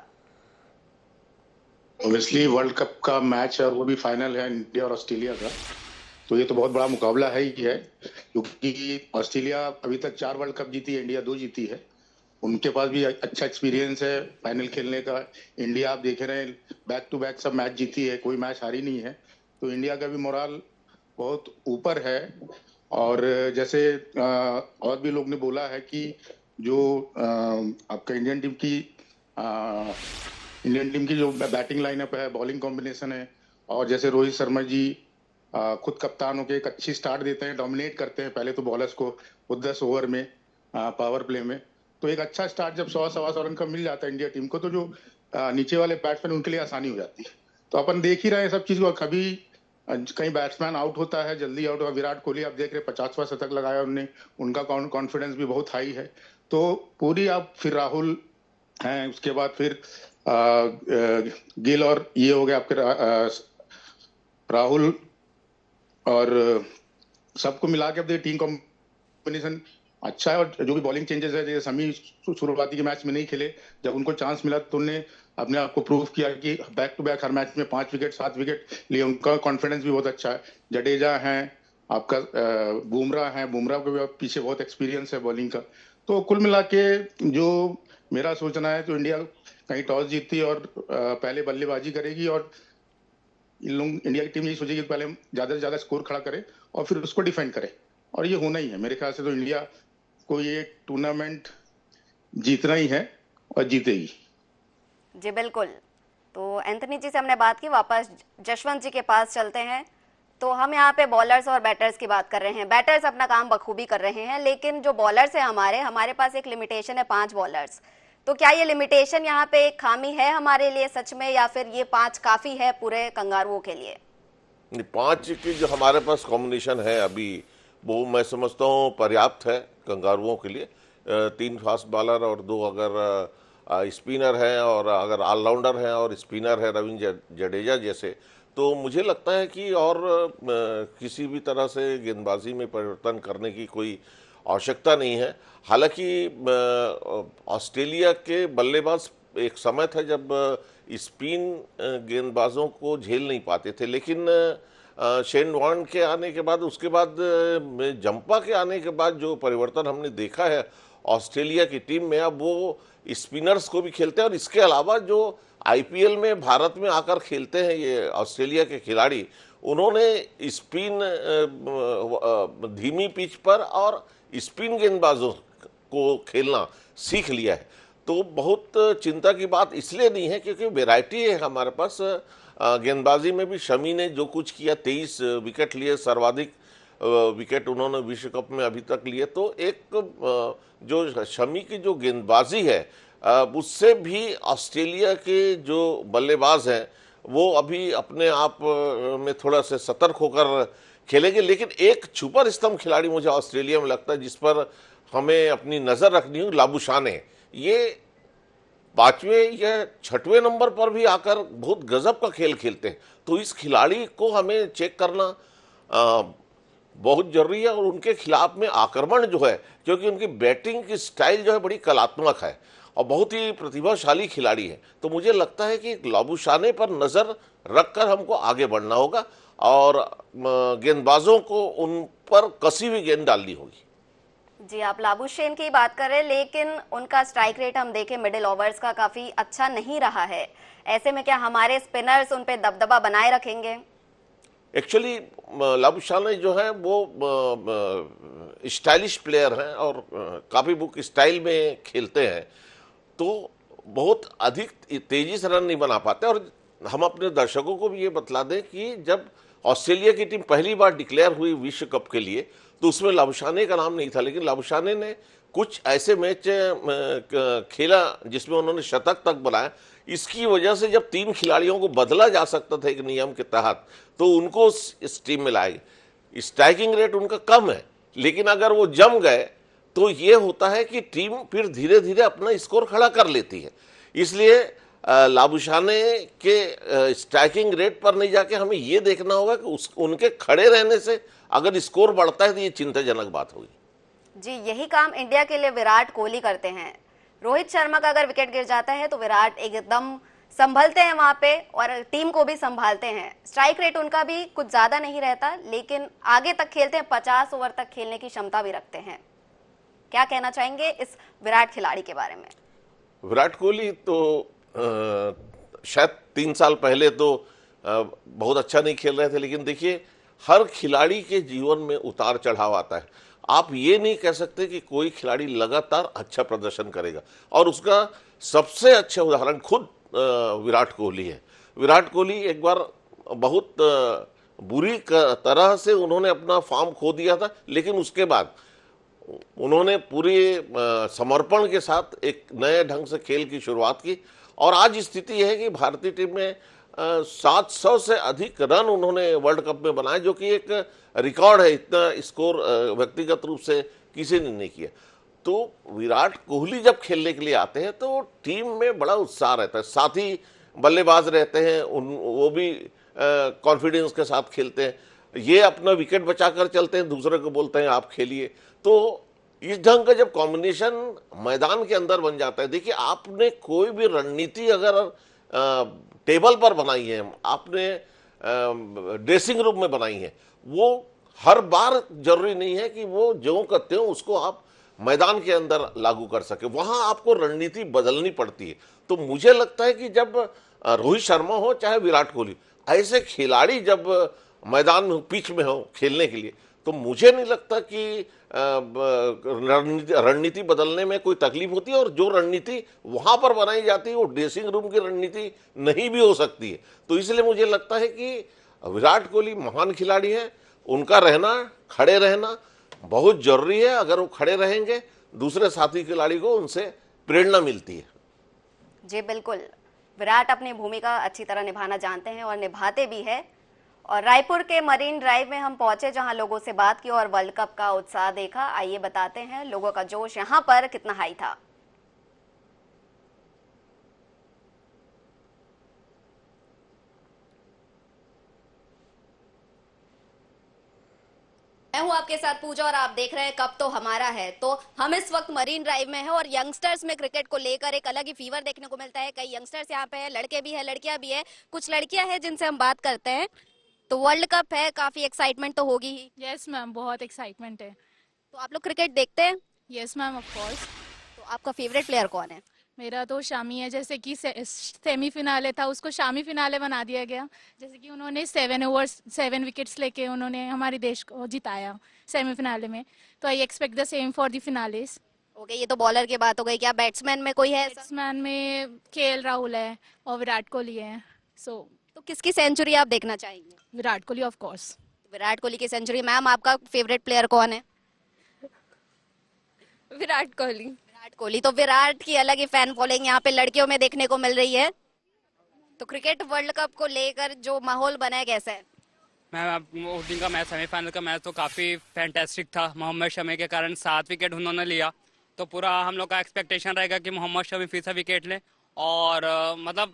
ऑब्वियसली वर्ल्ड कप का मैच है और वो भी फाइनल है इंडिया और ऑस्ट्रेलिया का, तो ये तो बहुत बड़ा मुकाबला है ही है, क्योंकि ऑस्ट्रेलिया अभी तक 4 वर्ल्ड कप जीती है, इंडिया 2 जीती है। उनके पास भी अच्छा एक्सपीरियंस है फाइनल खेलने का। इंडिया आप देख रहे हैं बैक टू बैक सब मैच जीती है, कोई मैच हारी नहीं है, तो इंडिया का भी मोराल बहुत ऊपर है। और जैसे और भी लोग ने बोला है कि जो आपका इंडियन टीम की जो बैटिंग लाइनअप है, बॉलिंग कॉम्बिनेशन है, और जैसे रोहित शर्मा जी खुद कप्तान होकर एक अच्छी स्टार्ट देते हैं, डोमिनेट करते हैं पहले तो बॉलर्स को 10 ओवर में, पावर प्ले में। तो एक अच्छा स्टार्ट जब 100-125 रन का मिल जाता है इंडिया टीम को, तो जो नीचे वाले बैट्समैन उनके लिए आसानी हो जाती है। तो अपन देख ही रहे हैं सब चीज को। कभी कहीं बैट्समैन आउट होता है, जल्दी आउट हुआ। विराट कोहली आप देख रहे 50वां शतक लगाया उनने, उनका कॉन्फिडेंस भी बहुत हाई है। तो पूरी आप फिर राहुल हैं, उसके बाद फिर गिल और ये हो गया आपके राहुल, और सबको मिला के अब टीम कॉम्बिनेशन अच्छा है। और जो भी बॉलिंग चेंजेस है, जैसे शमी शुरुआती के मैच में नहीं खेले, जब उनको चांस मिला तो उन्होंने अपने आप को प्रूव किया कि बैक टू बैक हर मैच में 5 विकेट 7 विकेट लिए। उनका कॉन्फिडेंस भी बहुत अच्छा है। जडेजा हैं आपका, बुमराह हैं, बुमराह को भी पीछे बहुत एक्सपीरियंस है बॉलिंग का। तो कुल मिला के जो मेरा सोचना है, तो इंडिया कहीं टॉस जीतती और पहले बल्लेबाजी करेगी, और इन लोग इंडिया की टीम यही सोचेगी कि पहले ज्यादा से ज्यादा स्कोर खड़ा करे और फिर उसको डिफेंड करे, और ये होना ही है मेरे ख्याल से। तो इंडिया को ये टूर्नामेंट जीतना ही है और जीतेगी। जी बिल्कुल। तो एंथनी जी से हमने बात की, वापस जशवंत जी के पास चलते हैं। तो हम यहाँ पे बॉलर्स और बैटर्स की बात कर रहे हैं। बैटर्स अपना काम बखूबी कर रहे हैं, लेकिन जो बॉलर्स हैं हमारे पास एक लिमिटेशन है 5 बॉलर्स। तो क्या ये लिमिटेशन यहाँ पे एक खामी है हमारे लिए सच में, या फिर ये 5 काफी है पूरे कंगारुओं के लिए? 5 की जो हमारे पास कॉम्बिनेशन है अभी, वो मैं समझता हूँ पर्याप्त है कंगारुओं के लिए। 3 फास्ट बॉलर और 2 अगर स्पिनर हैं, और अगर ऑलराउंडर हैं और स्पिनर है रविंद्र जडेजा जैसे, तो मुझे लगता है कि और किसी भी तरह से गेंदबाजी में परिवर्तन करने की कोई आवश्यकता नहीं है। हालांकि ऑस्ट्रेलिया के बल्लेबाज, एक समय था जब स्पिन गेंदबाजों को झेल नहीं पाते थे, लेकिन शेन वॉर्न के आने के बाद, उसके बाद जंपा के आने के बाद जो परिवर्तन हमने देखा है ऑस्ट्रेलिया की टीम में, अब वो स्पिनर्स को भी खेलते हैं। और इसके अलावा जो आईपीएल में भारत में आकर खेलते हैं ये ऑस्ट्रेलिया के खिलाड़ी, उन्होंने स्पिन धीमी पिच पर और स्पिन गेंदबाजों को खेलना सीख लिया है। तो बहुत चिंता की बात इसलिए नहीं है क्योंकि वैरायटी है हमारे पास। गेंदबाजी में भी शमी ने जो कुछ किया, 23 विकेट लिए, सर्वाधिक विकेट उन्होंने विश्व कप में अभी तक लिए। तो एक जो शमी की जो गेंदबाजी है, उससे भी ऑस्ट्रेलिया के जो बल्लेबाज हैं वो अभी अपने आप में थोड़ा से सतर्क होकर खेलेंगे। लेकिन एक सुपर स्तंभ खिलाड़ी मुझे ऑस्ट्रेलिया में लगता है जिस पर हमें अपनी नज़र रखनी हो, लाबुशाने। ये 5वें या 6वें नंबर पर भी आकर बहुत गजब का खेल खेलते हैं। तो इस खिलाड़ी को हमें चेक करना बहुत जरूरी है, और उनके खिलाफ में आक्रमण जो है, क्योंकि उनकी बैटिंग की स्टाइल जो है बड़ी कलात्मक है और बहुत ही प्रतिभाशाली खिलाड़ी है। तो मुझे लगता है कि लाबुशाने पर नज़र रखकर हमको आगे बढ़ना होगा और गेंदबाजों को उन पर कसी हुई गेंद डालनी होगी। जी, आप लाबुशेन की बात कर रहे हैं, लेकिन उनका स्ट्राइक रेट हम देखें मिडिल ओवर्स का काफी अच्छा नहीं रहा है। ऐसे में क्या हमारे स्पिनर्स उन पे दबदबा बनाए रखेंगे? एक्चुअली लाबुशाने जो है वो स्टाइलिश प्लेयर हैं और काफ़ी बुक स्टाइल में खेलते हैं, तो बहुत अधिक तेजी से रन नहीं बना पाते। और हम अपने दर्शकों को भी ये बतला दें कि जब ऑस्ट्रेलिया की टीम पहली बार डिक्लेयर हुई विश्व कप के लिए, तो उसमें लाबुशाने का नाम नहीं था, लेकिन लाबुशाने ने कुछ ऐसे मैच खेला जिसमें उन्होंने शतक तक बनाया। इसकी वजह से जब 3 खिलाड़ियों को बदला जा सकता था एक नियम के तहत, तो उनको इस टीम में लाए। स्ट्राइकिंग रेट उनका कम है, लेकिन अगर वो जम गए तो ये होता है कि टीम फिर धीरे धीरे अपना स्कोर खड़ा कर लेती है। इसलिए लाबुशाने के स्ट्राइकिंग रेट पर नहीं जाके हमें ये देखना होगा कि उनके खड़े रहने से अगर स्कोर बढ़ता है तो ये चिंताजनक बात होगी। जी, यही काम इंडिया के लिए विराट कोहली करते हैं। रोहित शर्मा का अगर विकेट गिर जाता है तो विराट एकदम संभलते हैं वहां पे और टीम को भी संभालते हैं। स्ट्राइक रेट उनका भी कुछ ज्यादा नहीं रहता, लेकिन आगे तक खेलते हैं, 50 ओवर तक खेलने की क्षमता भी रखते हैं। क्या कहना चाहेंगे इस विराट खिलाड़ी के बारे में? विराट कोहली तो शायद 3 साल पहले तो बहुत अच्छा नहीं खेल रहे थे, लेकिन देखिए हर खिलाड़ी के जीवन में उतार चढ़ाव आता है। आप ये नहीं कह सकते कि कोई खिलाड़ी लगातार अच्छा प्रदर्शन करेगा, और उसका सबसे अच्छा उदाहरण खुद विराट कोहली है। विराट कोहली एक बार बहुत बुरी तरह से उन्होंने अपना फॉर्म खो दिया था, लेकिन उसके बाद उन्होंने पूरे समर्पण के साथ एक नए ढंग से खेल की शुरुआत की और आज स्थिति यह है कि भारतीय टीम में 700 से अधिक रन उन्होंने वर्ल्ड कप में बनाए, जो कि एक रिकॉर्ड है। इतना स्कोर व्यक्तिगत रूप से किसी ने नहीं किया। तो विराट कोहली जब खेलने के लिए आते हैं तो टीम में बड़ा उत्साह रहता है, साथी बल्लेबाज रहते हैं, वो भी कॉन्फिडेंस के साथ खेलते हैं, ये अपना विकेट बचाकर चलते हैं, दूसरे को बोलते हैं आप खेलिए। तो इस ढंग का जब कॉम्बिनेशन मैदान के अंदर बन जाता है, देखिए आपने कोई भी रणनीति अगर टेबल पर बनाई है, आपने ड्रेसिंग रूम में बनाई है, वो हर बार जरूरी नहीं है कि वो जो करते हो उसको आप मैदान के अंदर लागू कर सके, वहां आपको रणनीति बदलनी पड़ती है। तो मुझे लगता है कि जब रोहित शर्मा हो चाहे विराट कोहली, ऐसे खिलाड़ी जब मैदान में पिच में हो खेलने के लिए, तो मुझे नहीं लगता कि रणनीति बदलने में कोई तकलीफ होती है। और जो रणनीति वहां पर बनाई जाती है वो ड्रेसिंग रूम की रणनीति नहीं भी हो सकती है। तो इसलिए मुझे लगता है कि विराट कोहली महान खिलाड़ी हैं, उनका रहना, खड़े रहना बहुत जरूरी है। अगर वो खड़े रहेंगे दूसरे साथी खिलाड़ी को उनसे प्रेरणा मिलती है। जी बिल्कुल, विराट अपनी भूमिका अच्छी तरह निभाना जानते हैं और निभाते भी है। और रायपुर के मरीन ड्राइव में हम पहुंचे, जहां लोगों से बात की और वर्ल्ड कप का उत्साह देखा। आइए बताते हैं लोगों का जोश यहां पर कितना हाई था। मैं हूं आपके साथ पूजा और आप देख रहे हैं कप तो हमारा है। तो हम इस वक्त मरीन ड्राइव में हैं और यंगस्टर्स में क्रिकेट को लेकर एक अलग ही फीवर देखने को मिलता है। कई यंगस्टर्स यहाँ पे हैं, लड़के भी हैं, लड़कियां भी हैं। कुछ लड़कियां हैं जिनसे हम बात करते हैं। तो वर्ल्ड कप है, काफी एक्साइटमेंट तो होगी ही। यस मैम, बहुत एक्साइटमेंट है। तो आप लोग क्रिकेट देखते हैं? Yes ma'am, of course. तो आपका फेवरेट प्लेयर कौन है? मेरा तो शामी है। जैसे कि सेमीफिनाले था उसको शामी फिनाले बना दिया गया। जैसे कि उन्होंने 7 ओवर्स 7 विकेट्स लेके उन्होंने हमारे देश को जिताया सेमीफिनाले में। तो I expect the same for the finales. Okay, ये तो बॉलर की बात हो गई। क्या बैट्समैन में कोई है? बैट्समैन में केएल राहुल है और विराट कोहली है। तो किसकी सेंचुरी आप देखना चाहेंगे? Virat Kohli of course. विराट कोहली की सेंचुरी। मैम, आपका फेवरेट प्लेयर कौन है? विराट कोहली। विराट कोहली। तो विराट की अलग ही फैन फॉलोइंग यहाँ पे लड़कियों में देखने को मिल रही है। तो क्रिकेट वर्ल्ड कप को लेकर जो माहौल बना है कैसा है? मैम, उस दिन का मैच, सेमीफाइनल का मैच तो काफ़ी फैंटेस्टिक था। मोहम्मद शमी के कारण 7 विकेट उन्होंने लिया। तो पूरा हम लोग का एक्सपेक्टेशन रहेगा कि मोहम्मद शमी फिर से विकेट ले। और मतलब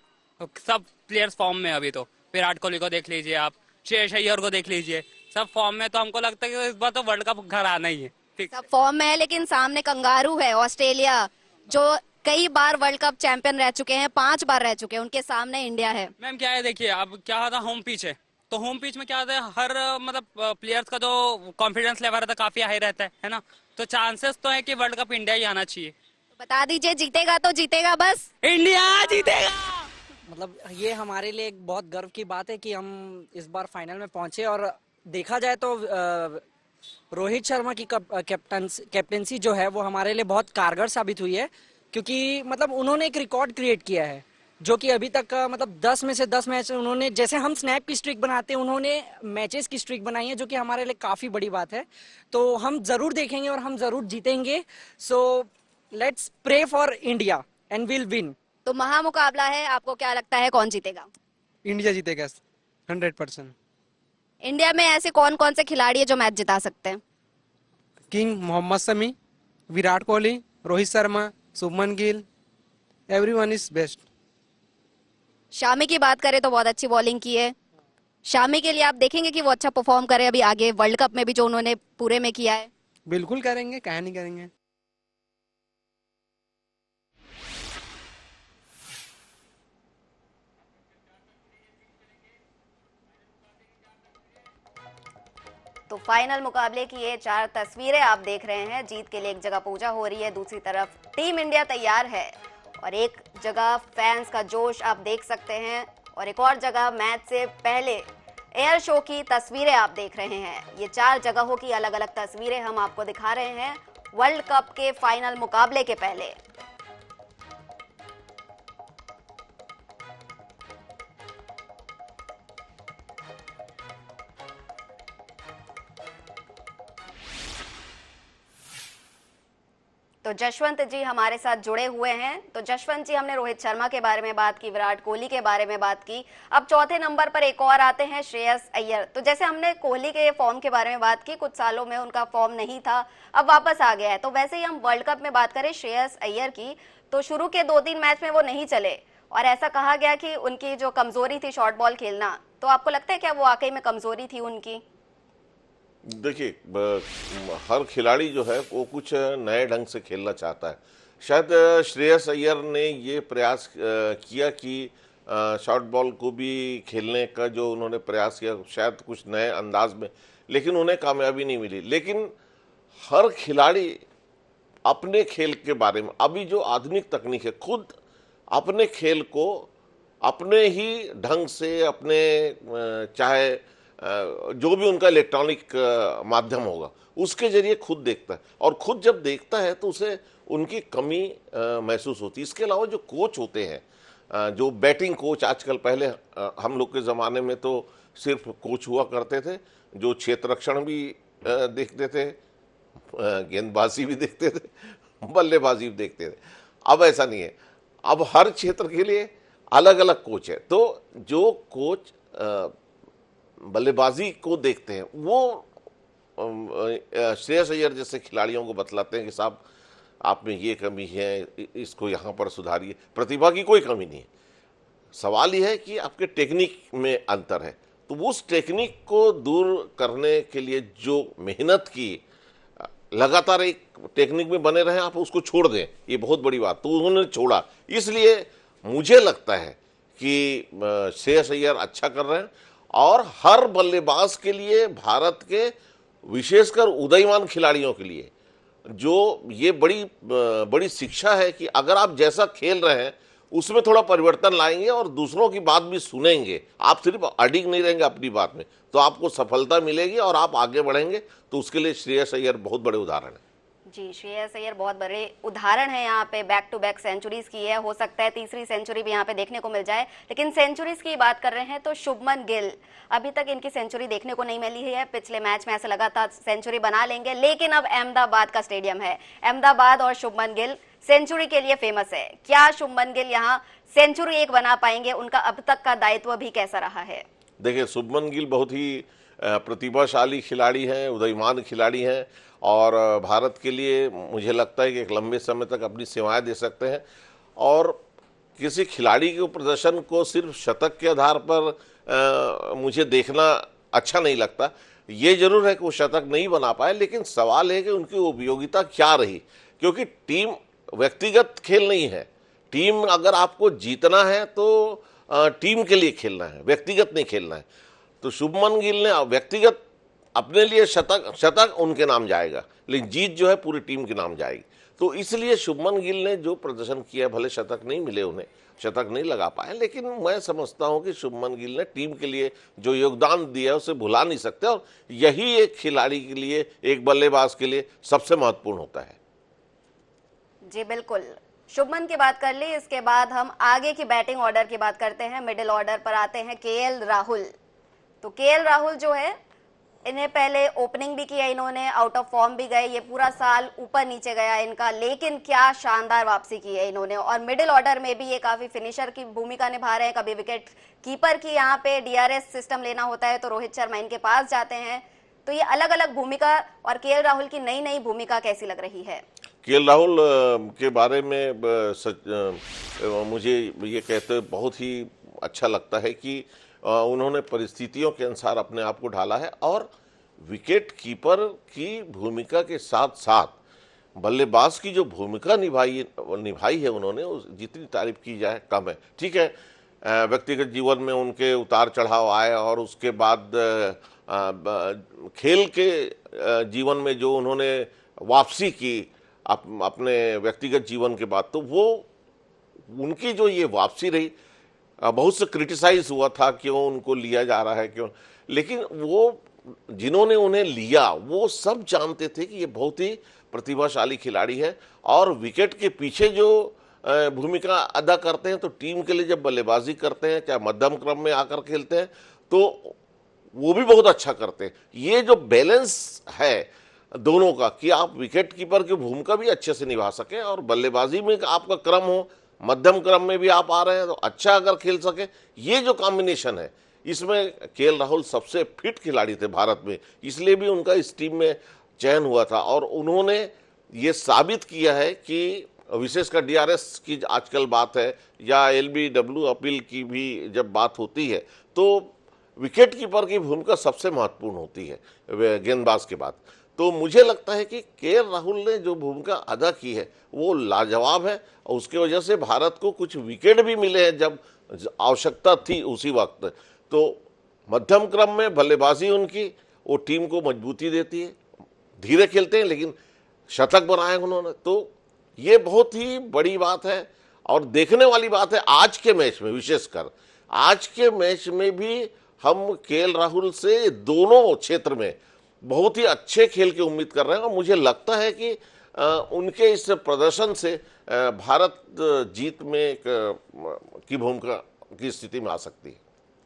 सब प्लेयर्स फॉर्म में। अभी तो विराट कोहली को देख लीजिए, आप श्रेयस अय्यर को देख लीजिए, सब फॉर्म में। तो हमको लगता है कि इस बार तो वर्ल्ड कप घर आना ही है। सब फॉर्म में है, लेकिन सामने कंगारू है ऑस्ट्रेलिया, जो कई बार वर्ल्ड कप चैंपियन रह चुके हैं, 5 बार रह चुके हैं। उनके सामने इंडिया है। मैम क्या है, देखिए अब क्या होता है, होम पिच है। तो होम पिच में क्या होता है, हर मतलब प्लेयर्स का जो कॉन्फिडेंस लेवल रहता है काफी हाई रहता है ना। तो चांसेस तो है कि वर्ल्ड कप इंडिया ही आना चाहिए। बता दीजिए, जीतेगा तो जीतेगा, बस इंडिया जीतेगा। मतलब ये हमारे लिए एक बहुत गर्व की बात है कि हम इस बार फाइनल में पहुंचे। और देखा जाए तो रोहित शर्मा की कैप्टनसी जो है वो हमारे लिए बहुत कारगर साबित हुई है। क्योंकि मतलब उन्होंने एक रिकॉर्ड क्रिएट किया है, जो कि अभी तक मतलब 10 में से 10 मैच उन्होंने, जैसे हम स्नैप की स्ट्रिक बनाते हैं, उन्होंने मैचेस की स्ट्रिक बनाई है, जो कि हमारे लिए काफी बड़ी बात है। तो हम जरूर देखेंगे और हम जरूर जीतेंगे। So let's pray for India and will win. तो महामुकाबला है, आपको क्या लगता है कौन जीतेगा? इंडिया जीतेगा 100%। इंडिया में ऐसे कौन कौन से खिलाड़ी है जो मैच जिता सकते हैं? King Mohammed Shami, Virat Kohli, Rohit Sharma, Shubman Gill, everyone is best. Shami की बात करें तो बहुत अच्छी बॉलिंग की है। शामी के लिए आप देखेंगे कि वो अच्छा परफॉर्म करे अभी आगे वर्ल्ड कप में भी, जो उन्होंने पूरे में किया है। बिल्कुल करेंगे, काहे नहीं करेंगे। तो फाइनल मुकाबले की ये 4 तस्वीरें आप देख रहे हैं। जीत के लिए एक जगह पूजा हो रही है, दूसरी तरफ टीम इंडिया तैयार है, और एक जगह फैंस का जोश आप देख सकते हैं, और एक और जगह मैच से पहले एयर शो की तस्वीरें आप देख रहे हैं। ये 4 जगहों की अलग अलग तस्वीरें हम आपको दिखा रहे हैं वर्ल्ड कप के फाइनल मुकाबले के पहले। तो जशवंत जी हमारे साथ जुड़े हुए हैं। तो जशवंत जी, हमने रोहित शर्मा के बारे में बात की, विराट कोहली के बारे में बात की, अब चौथे नंबर पर एक और आते हैं श्रेयस अय्यर। तो जैसे हमने कोहली के फॉर्म के बारे में बात की, कुछ सालों में उनका फॉर्म नहीं था, अब वापस आ गया है। तो वैसे ही हम वर्ल्ड कप में बात करें श्रेयस अय्यर की, तो शुरू के 2-3 मैच में वो नहीं चले और ऐसा कहा गया कि उनकी जो कमजोरी थी शॉर्ट बॉल खेलना, तो आपको लगता है क्या वो वाकई में कमजोरी थी उनकी? देखिए, हर खिलाड़ी जो है वो कुछ नए ढंग से खेलना चाहता है। शायद श्रेयस अय्यर ने ये प्रयास किया कि शॉर्ट बॉल को भी खेलने का जो उन्होंने प्रयास किया, शायद कुछ नए अंदाज में, लेकिन उन्हें कामयाबी नहीं मिली। लेकिन हर खिलाड़ी अपने खेल के बारे में, अभी जो आधुनिक तकनीक है, खुद अपने खेल को अपने ही ढंग से, अपने चाहे जो भी उनका इलेक्ट्रॉनिक माध्यम होगा उसके जरिए खुद देखता है, और खुद जब देखता है तो उसे उनकी कमी महसूस होती है। इसके अलावा जो कोच होते हैं, जो बैटिंग कोच आजकल, पहले हम लोग के ज़माने में तो सिर्फ कोच हुआ करते थे जो क्षेत्ररक्षण भी देखते थे, गेंदबाजी भी देखते थे, बल्लेबाजी भी देखते थे। अब ऐसा नहीं है, अब हर क्षेत्र के लिए अलग अलग कोच है। तो जो कोच बल्लेबाजी को देखते हैं वो श्रेयस अय्यर जैसे खिलाड़ियों को बतलाते हैं कि साहब आप में ये कमी है, इसको यहाँ पर सुधारिए। प्रतिभा की कोई कमी नहीं है, सवाल यह है कि आपके टेक्निक में अंतर है। तो उस टेक्निक को दूर करने के लिए जो मेहनत की, लगातार एक टेक्निक में बने रहे, आप उसको छोड़ दें, ये बहुत बड़ी बात। तो उन्होंने छोड़ा, इसलिए मुझे लगता है कि श्रेयस अय्यर अच्छा कर रहे हैं। और हर बल्लेबाज के लिए, भारत के विशेषकर उदयमान खिलाड़ियों के लिए जो ये बड़ी शिक्षा है कि अगर आप जैसा खेल रहे हैं उसमें थोड़ा परिवर्तन लाएंगे और दूसरों की बात भी सुनेंगे, आप सिर्फ अडिग नहीं रहेंगे अपनी बात में, तो आपको सफलता मिलेगी और आप आगे बढ़ेंगे। तो उसके लिए श्रेयस अय्यर बहुत बड़े उदाहरण है। जी, श्रेयस अय्यर बहुत बड़े उदाहरण है। यहाँ पे बैक टू बैक सेंचुरीज की है, हो सकता है तीसरी सेंचुरी भी यहाँ पे देखने को मिल जाए। लेकिन सेंचुरीज की बात कर रहे हैं तो शुभमन गिल, अभी तक इनकी सेंचुरी देखने को नहीं मिली है। पिछले मैच में ऐसा लगा था सेंचुरी बना लेंगे, लेकिन अब अहमदाबाद का स्टेडियम है, अहमदाबाद और शुभमन गिल सेंचुरी के लिए फेमस है। क्या शुभमन गिल यहाँ सेंचुरी एक बना पाएंगे? उनका अब तक का दायित्व भी कैसा रहा है? देखिए, शुभमन गिल बहुत ही प्रतिभाशाली खिलाड़ी हैं, उदयमान खिलाड़ी हैं, और भारत के लिए मुझे लगता है कि एक लंबे समय तक अपनी सेवाएं दे सकते हैं। और किसी खिलाड़ी के प्रदर्शन को सिर्फ शतक के आधार पर मुझे देखना अच्छा नहीं लगता। ये जरूर है कि वो शतक नहीं बना पाए, लेकिन सवाल है कि उनकी उपयोगिता क्या रही, क्योंकि टीम व्यक्तिगत खेल नहीं है। टीम अगर आपको जीतना है तो टीम के लिए खेलना है, व्यक्तिगत नहीं खेलना है। तो शुभमन गिल ने व्यक्तिगत अपने लिए शतक उनके नाम जाएगा, लेकिन जीत जो है पूरी टीम के नाम जाएगी। तो इसलिए शुभमन गिल ने जो प्रदर्शन किया, भले शतक नहीं मिले उन्हें, शतक नहीं लगा पाए, लेकिन मैं समझता हूं कि शुभमन गिल ने टीम के लिए जो योगदान दिया उसे भुला नहीं सकते, और यही एक खिलाड़ी के लिए, एक बल्लेबाज के लिए सबसे महत्वपूर्ण होता है। जी बिल्कुल, शुभमन की बात कर ली, इसके बाद हम आगे की बैटिंग ऑर्डर की बात करते हैं। मिडिल ऑर्डर पर आते हैं केएल राहुल। तो केएल राहुल जो है, इन्हें पहले ओपनिंग भी किया इन्होंने, आउट ऑफ फॉर्म भी गए, ये पूरा साल ऊपर नीचे गया इनका, लेकिन क्या शानदार वापसी की है इन्होंने। और मिडिल ऑर्डर में भी ये काफी फिनिशर की भूमिका निभा रहे हैं, कभी विकेट कीपर की, यहाँ पे डीआरएस सिस्टम लेना होता है तो रोहित शर्मा इनके पास जाते हैं। तो ये अलग अलग भूमिका, और केएल राहुल की नई नई भूमिका कैसी लग रही है? केएल राहुल के बारे में मुझे ये कहते हुए बहुत ही अच्छा लगता है कि उन्होंने परिस्थितियों के अनुसार अपने आप को ढाला है, और विकेट कीपर की भूमिका के साथ साथ बल्लेबाज की जो भूमिका निभाई है उन्होंने, जितनी तारीफ की जाए कम है। ठीक है, व्यक्तिगत जीवन में उनके उतार चढ़ाव आए, और उसके बाद खेल के जीवन में जो उन्होंने वापसी की अपने व्यक्तिगत जीवन के बाद, तो वो उनकी जो ये वापसी रही, बहुत से क्रिटिसाइज हुआ था क्यों उनको लिया जा रहा है, क्यों, लेकिन वो जिन्होंने उन्हें लिया वो सब जानते थे कि ये बहुत ही प्रतिभाशाली खिलाड़ी है, और विकेट के पीछे जो भूमिका अदा करते हैं, तो टीम के लिए जब बल्लेबाजी करते हैं, चाहे मध्यम क्रम में आकर खेलते हैं, तो वो भी बहुत अच्छा करते हैं। ये जो बैलेंस है दोनों का कि आप विकेट कीपर की भूमिका भी अच्छे से निभा सकें और बल्लेबाजी में आपका क्रम हो, मध्यम क्रम में भी आप आ रहे हैं तो अच्छा अगर खेल सके, ये जो कॉम्बिनेशन है इसमें केएल राहुल सबसे फिट खिलाड़ी थे भारत में, इसलिए भी उनका इस टीम में चयन हुआ था और उन्होंने ये साबित किया है कि विशेषकर डीआरएस की आजकल बात है या एलबीडब्ल्यू अपील की भी जब बात होती है तो विकेट कीपर की भूमिका सबसे महत्वपूर्ण होती है गेंदबाज के बाद। तो मुझे लगता है कि केएल राहुल ने जो भूमिका अदा की है वो लाजवाब है और उसकी वजह से भारत को कुछ विकेट भी मिले हैं जब आवश्यकता थी उसी वक्त। तो मध्यम क्रम में बल्लेबाजी उनकी वो टीम को मजबूती देती है, धीरे खेलते हैं लेकिन शतक बनाए उन्होंने, तो ये बहुत ही बड़ी बात है और देखने वाली बात है। आज के मैच में विशेषकर आज के मैच में भी हम केएल राहुल से दोनों क्षेत्र में बहुत ही अच्छे खेल की उम्मीद कर रहे हैं और मुझे लगता है कि उनके इस प्रदर्शन से भारत जीत में की भूमिका की स्थिति में आ सकती है।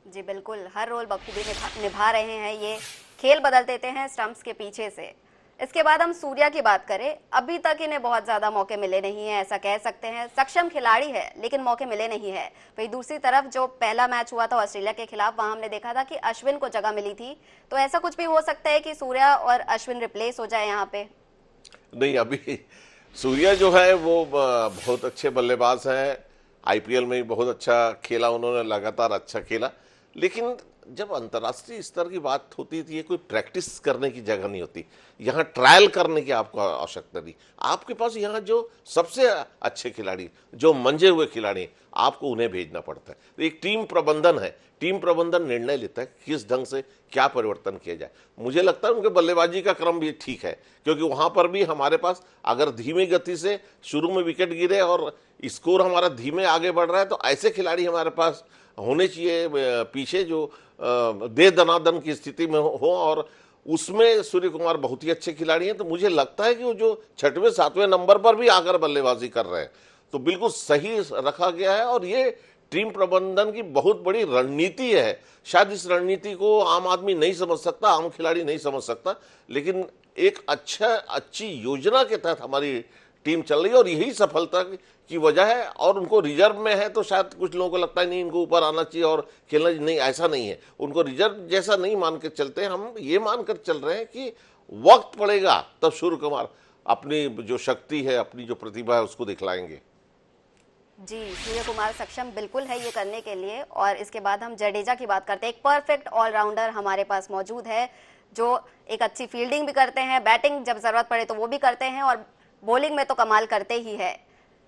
जी बिल्कुल, हर रोल बखूबी निभा रहे हैं, ये खेल बदल देते हैं स्टंप्स के पीछे से। इसके बाद हम सूर्या की बात करें, अभी तक इन्हें बहुत ज्यादा मौके मिले नहीं है, ऐसा कह सकते हैं। सक्षम खिलाड़ी है लेकिन मौके मिले नहीं है। वही दूसरी तरफ जो पहला मैच हुआ था ऑस्ट्रेलिया के खिलाफ, वहां हमने देखा था कि अश्विन को जगह मिली थी, तो ऐसा कुछ भी हो सकता है कि सूर्या और अश्विन रिप्लेस हो जाए यहाँ पे? नहीं, अभी सूर्या जो है वो बहुत अच्छे बल्लेबाज हैं, आईपीएल में भी बहुत अच्छा खेला उन्होंने, लगातार अच्छा खेला, लेकिन जब अंतर्राष्ट्रीय स्तर की बात होती थी ये कोई प्रैक्टिस करने की जगह नहीं होती, यहाँ ट्रायल करने की आपको आवश्यकता नहीं। आपके पास यहाँ जो सबसे अच्छे खिलाड़ी, जो मंजे हुए खिलाड़ी, आपको उन्हें भेजना पड़ता है। तो एक टीम प्रबंधन है, टीम प्रबंधन निर्णय लेता है किस ढंग से क्या परिवर्तन किया जाए। मुझे लगता है उनके बल्लेबाजी का क्रम भी ठीक है, क्योंकि वहाँ पर भी हमारे पास अगर धीमी गति से शुरू में विकेट गिरे और स्कोर हमारा धीमे आगे बढ़ रहा है तो ऐसे खिलाड़ी हमारे पास होने चाहिए पीछे जो दे दनादन की स्थिति में हो, और उसमें सूर्य कुमार बहुत ही अच्छे खिलाड़ी हैं। तो मुझे लगता है कि वो जो 6वें 7वें नंबर पर भी आकर बल्लेबाजी कर रहे हैं तो बिल्कुल सही रखा गया है और ये टीम प्रबंधन की बहुत बड़ी रणनीति है। शायद इस रणनीति को आम आदमी नहीं समझ सकता, आम खिलाड़ी नहीं समझ सकता, लेकिन एक अच्छी योजना के तहत हमारी टीम चल रही है और यही सफलता की वजह है। और उनको रिजर्व में है तो शायद कुछ लोगों को लगता है नहीं इनको ऊपर आना चाहिए और खेलना नहीं, ऐसा नहीं है। उनको रिजर्व जैसा नहीं मान के चलते हैं, हम ये मानकर चल रहे हैं कि वक्त पड़ेगा तब सूर्य कुमार अपनी जो शक्ति है, अपनी जो प्रतिभा है उसको दिखलाएंगे। जी, सूर्य कुमार सक्षम बिल्कुल है ये करने के लिए। और इसके बाद हम जडेजा की बात करते हैं। एक परफेक्ट ऑलराउंडर हमारे पास मौजूद है जो एक अच्छी फील्डिंग भी करते हैं, बैटिंग जब जरूरत पड़े तो वो भी करते हैं और बॉलिंग में तो कमाल करते ही है।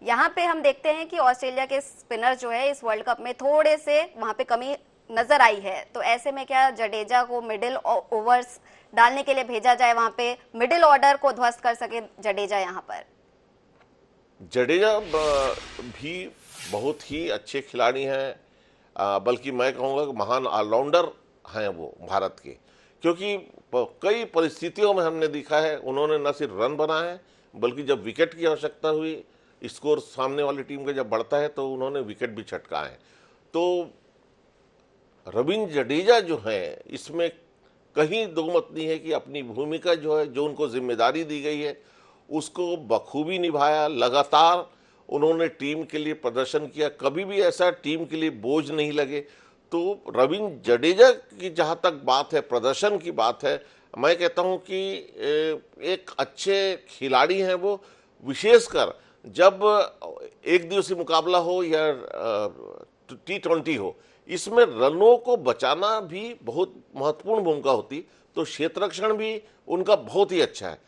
यहाँ पे हम देखते हैं कि ऑस्ट्रेलिया के स्पिनर जो है इस वर्ल्ड कप में थोड़े से वहाँ पे कमी नजर आई है, तो ऐसे में क्या जडेजा को मिडिल ओवर्स डालने के लिए भेजा जाए, वहाँ पे मिडिल ऑर्डर को ध्वस्त कर सके जडेजा? यहाँ पर जडेजा भी बहुत ही अच्छे खिलाड़ी हैं, बल्कि मैं कहूँगा कि महान ऑलराउंडर हैं वो भारत के, क्योंकि कई परिस्थितियों में हमने देखा है उन्होंने न सिर्फ रन बनाए हैं बल्कि जब विकेट की आवश्यकता हुई, स्कोर सामने वाली टीम का जब बढ़ता है तो उन्होंने विकेट भी छटकाए हैं। तो रविंद्र जडेजा जो है इसमें कहीं दो मत नहीं है कि अपनी भूमिका जो है, जो उनको जिम्मेदारी दी गई है उसको बखूबी निभाया। लगातार उन्होंने टीम के लिए प्रदर्शन किया, कभी भी ऐसा टीम के लिए बोझ नहीं लगे। तो रविंद्र जडेजा की जहाँ तक बात है, प्रदर्शन की बात है, मैं कहता हूँ कि एक अच्छे खिलाड़ी हैं वो, विशेषकर जब एक दिवसीय मुकाबला हो या T20 हो, इसमें रनों को बचाना भी बहुत महत्वपूर्ण भूमिका होती, तो क्षेत्ररक्षण भी उनका बहुत ही अच्छा है।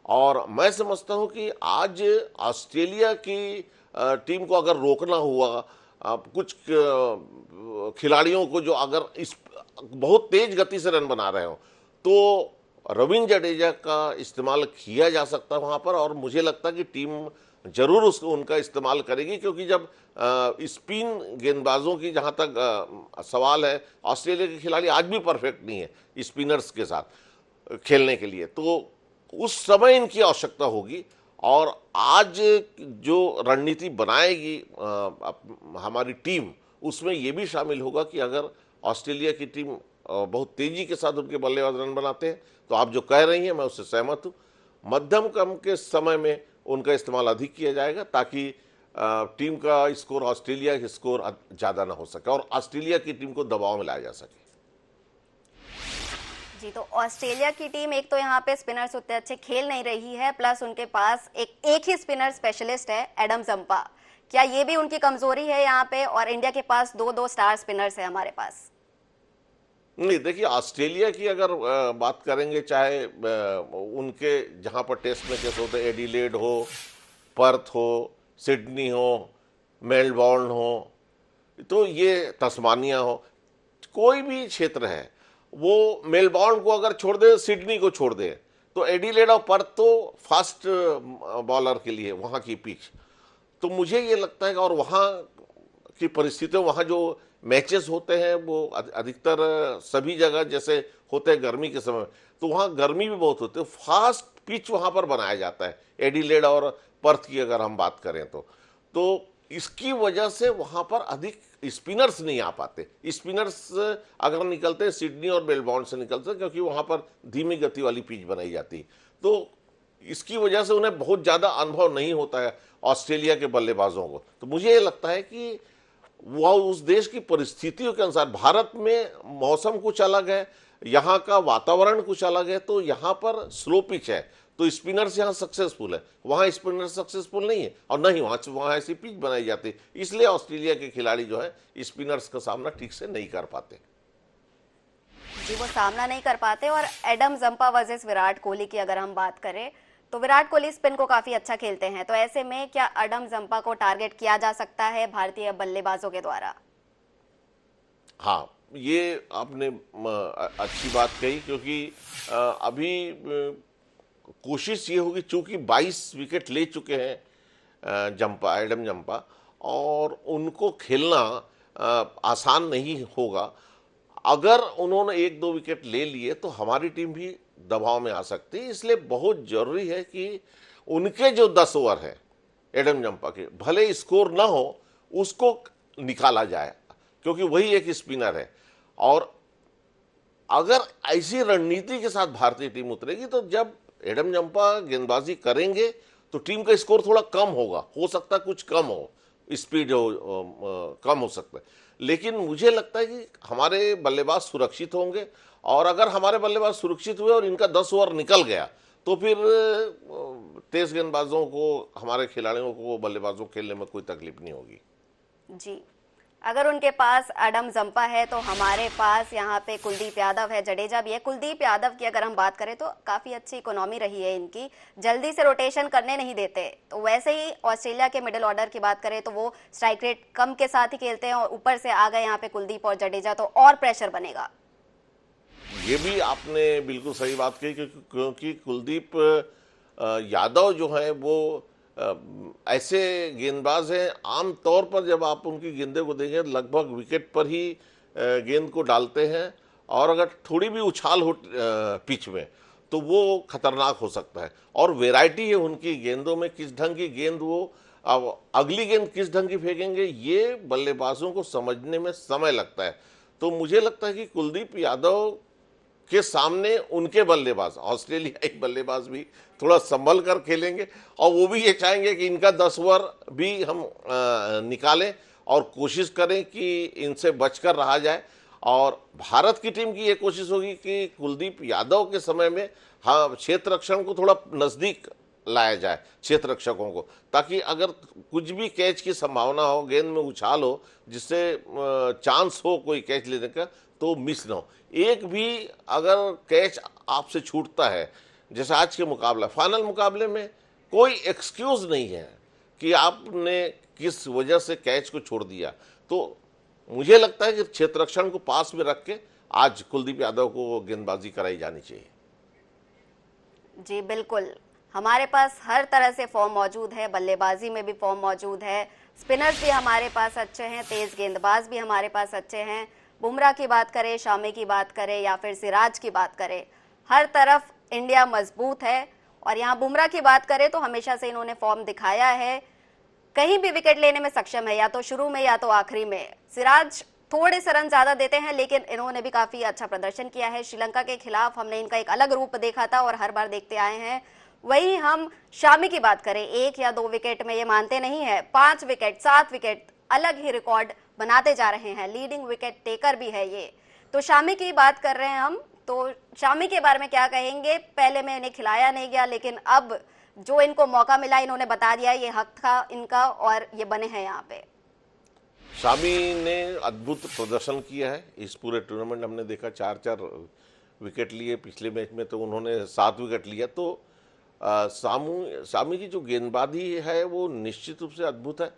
और मैं समझता हूं कि आज ऑस्ट्रेलिया की टीम को अगर रोकना हुआ, कुछ खिलाड़ियों को जो अगर इस बहुत तेज गति से रन बना रहे हो, तो रविंद्र जडेजा का इस्तेमाल किया जा सकता है वहाँ पर, और मुझे लगता है कि टीम जरूर उसको उनका इस्तेमाल करेगी, क्योंकि जब स्पिन गेंदबाजों की जहाँ तक सवाल है, ऑस्ट्रेलिया के खिलाड़ी आज भी परफेक्ट नहीं है स्पिनर्स के साथ खेलने के लिए, तो उस समय इनकी आवश्यकता होगी। और आज जो रणनीति बनाएगी हमारी टीम, उसमें ये भी शामिल होगा कि अगर ऑस्ट्रेलिया की टीम बहुत तेजी के साथ उनके बल्लेबाज रन बनाते हैं तो आप जो कह रही हैं मैं उससे सहमत हूँ, मध्यम क्रम के समय में उनका इस्तेमाल अधिक किया जाएगा ताकि टीम का स्कोर, ऑस्ट्रेलिया का स्कोर ज़्यादा ना हो सके और ऑस्ट्रेलिया की टीम को दबाव में लाया जा सके। जी, तो ऑस्ट्रेलिया की टीम एक तो यहाँ पे स्पिनर्स उतने अच्छे खेल नहीं रही है, प्लस उनके पास एक ही स्पिनर स्पेशलिस्ट है एडम जंपा। क्या ये भी उनकी कमजोरी है यहाँ पे? और इंडिया के पास दो स्टार स्पिनर्स है हमारे पास। नहीं, देखिए ऑस्ट्रेलिया की अगर बात करेंगे, चाहे उनके जहाँ पर टेस्ट मैचेस होते हैं, एडिलेड हो, पर्थ हो, सिडनी हो, मेलबोर्न हो, तो ये तस्मानिया हो, कोई भी क्षेत्र है, वो मेलबोर्न को अगर छोड़ दे, सिडनी को छोड़ दे, तो एडिलेड और पर्थ तो फास्ट बॉलर के लिए वहाँ की पिच। तो मुझे ये लगता है कि और वहाँ की परिस्थितियों, वहाँ जो मैचेस होते हैं वो अधिकतर सभी जगह जैसे होते हैं गर्मी के समय, तो वहाँ गर्मी भी बहुत होती है, फास्ट पिच वहाँ पर बनाया जाता है एडिलेड और पर्थ की अगर हम बात करें तो इसकी वजह से वहाँ पर अधिक स्पिनर्स नहीं आ पाते। स्पिनर्स अगर निकलते हैं सिडनी और मेलबोर्न से निकलते हैं, क्योंकि वहाँ पर धीमी गति वाली पिच बनाई जाती है, तो इसकी वजह से उन्हें बहुत ज़्यादा अनुभव नहीं होता है ऑस्ट्रेलिया के बल्लेबाजों को। तो मुझे ये लगता है कि वह उस देश की परिस्थितियों के अनुसार, भारत में मौसम कुछ अलग है, यहाँ का वातावरण कुछ अलग है, तो यहाँ पर स्लो पिच है, तो स्पिनर्स यहाँ सक्सेसफुल है, वहाँ स्पिनर सक्सेसफुल नहीं है और नहीं वहाँ ऐसी पिच बनाई जाती, इसलिए ऑस्ट्रेलिया के खिलाड़ी जो है स्पिनर्स का सामना ठीक से नहीं कर पाते। जी, वो सामना नहीं कर पाते। और Adam Zampa versus Virat Kohli की अगर हम बात करें तो विराट कोहली स्पिन को काफी अच्छा खेलते हैं, तो ऐसे में क्या एडम जंपा को टारगेट किया जा सकता है भारतीय बल्लेबाजों के द्वारा? हाँ, ये आपने अच्छी बात कही, क्योंकि अभी कोशिश ये होगी, चूंकि 22 विकेट ले चुके हैं एडम जंपा, और उनको खेलना आसान नहीं होगा। अगर उन्होंने 1-2 विकेट ले लिए तो हमारी टीम भी दबाव में आ सकती है, इसलिए बहुत जरूरी है कि उनके जो 10 ओवर है एडम जंपा के, भले स्कोर ना हो, उसको निकाला जाए, क्योंकि वही एक स्पिनर है। और अगर ऐसी रणनीति के साथ भारतीय टीम उतरेगी तो जब एडम जंपा गेंदबाजी करेंगे तो टीम का स्कोर थोड़ा कम होगा, हो सकता है कुछ कम हो, स्पीड कम हो सकता है, लेकिन मुझे लगता है कि हमारे बल्लेबाज सुरक्षित होंगे। और अगर हमारे बल्लेबाज सुरक्षित हुए और इनका 10 ओवर निकल गया तो फिर तेज गेंदबाजों को, हमारे खिलाड़ियों को, बल्लेबाजों को खेलने में कोई तकलीफ नहीं होगी। जी, अगर उनके पास एडम जंपा है तो हमारे पास यहाँ पे कुलदीप यादव है, जडेजा भी है। कुलदीप यादव की अगर हम बात करें तो काफ़ी अच्छी इकोनॉमी रही है इनकी, जल्दी से रोटेशन करने नहीं देते। तो वैसे ही ऑस्ट्रेलिया के मिडिल ऑर्डर की बात करें तो वो स्ट्राइक रेट कम के साथ ही खेलते हैं, और ऊपर से आ गए यहाँ पे कुलदीप और जडेजा तो और प्रेशर बनेगा। ये भी आपने बिल्कुल सही बात कही, क्योंकि कुलदीप यादव जो है वो ऐसे गेंदबाज हैं, आम तौर पर जब आप उनकी गेंदे को देखें लगभग विकेट पर ही गेंद को डालते हैं, और अगर थोड़ी भी उछाल हो पिच में तो वो खतरनाक हो सकता है। और वैरायटी है उनकी गेंदों में, किस ढंग की गेंद वो अब अगली गेंद किस ढंग की फेंकेंगे, ये बल्लेबाजों को समझने में समय लगता है। तो मुझे लगता है कि कुलदीप यादव के सामने उनके बल्लेबाज, ऑस्ट्रेलियाई बल्लेबाज भी थोड़ा संभल कर खेलेंगे, और वो भी ये चाहेंगे कि इनका 10 ओवर भी हम निकालें और कोशिश करें कि इनसे बचकर रहा जाए। और भारत की टीम की ये कोशिश होगी कि कुलदीप यादव के समय में हाँ क्षेत्र रक्षण को थोड़ा नज़दीक लाया जाए, क्षेत्र रक्षकों को, ताकि अगर कुछ भी कैच की संभावना हो, गेंद में उछाल हो, जिससे चांस हो कोई कैच लेने का, तो मिस ना हो। एक भी अगर कैच आपसे छूटता है, जैसे आज के मुकाबला, फाइनल मुकाबले में कोई एक्सक्यूज नहीं है कि आपने किस वजह से कैच को छोड़ दिया। तो मुझे लगता है कि क्षेत्र रक्षण को पास में रख के आज कुलदीप यादव को गेंदबाजी कराई जानी चाहिए। जी बिल्कुल, हमारे पास हर तरह से फॉर्म मौजूद है, बल्लेबाजी में भी फॉर्म मौजूद है, स्पिनर्स भी हमारे पास अच्छे हैं, तेज गेंदबाज भी हमारे पास अच्छे हैं। बुमराह की बात करें, शामी की बात करें या फिर सिराज की बात करें, हर तरफ इंडिया मजबूत है। और यहाँ बुमराह की बात करें तो हमेशा से इन्होंने फॉर्म दिखाया है, कहीं भी विकेट लेने में सक्षम है, या तो शुरू में या तो आखिरी में। सिराज थोड़े से रन ज्यादा देते हैं, लेकिन इन्होंने भी काफी अच्छा प्रदर्शन किया है। श्रीलंका के खिलाफ हमने इनका एक अलग रूप देखा था और हर बार देखते आए हैं। वही हम शामी की बात करें, 1 या 2 विकेट में ये मानते नहीं है, 5 विकेट 7 विकेट अलग ही रिकॉर्ड बनाते जा रहे हैं, लीडिंग विकेट टेकर भी है ये। तो शामी की बात कर रहे हैं हम, तो शामी के बारे में क्या कहेंगे? पहले में इन्हें खिलाया नहीं गया, लेकिन अब जो इनको मौका मिला इन्होंने बता दिया ये हक था इनका और ये बने हैं यहाँ पे। शामी ने अद्भुत प्रदर्शन किया है इस पूरे टूर्नामेंट। हमने देखा 4-4 विकेट लिए, पिछले मैच में तो उन्होंने 7 विकेट लिया। तो शामी की जो गेंदबाजी है वो निश्चित रूप से अद्भुत है।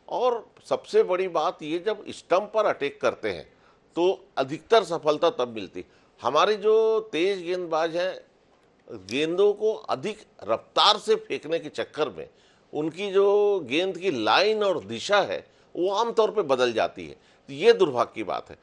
और सबसे बड़ी बात ये, जब स्टंप पर अटैक करते हैं तो अधिकतर सफलता तब मिलती। हमारे जो तेज गेंदबाज हैं, गेंदों को अधिक रफ्तार से फेंकने के चक्कर में उनकी जो गेंद की लाइन और दिशा है वो आमतौर पे बदल जाती है। तो ये दुर्भाग्य की बात है।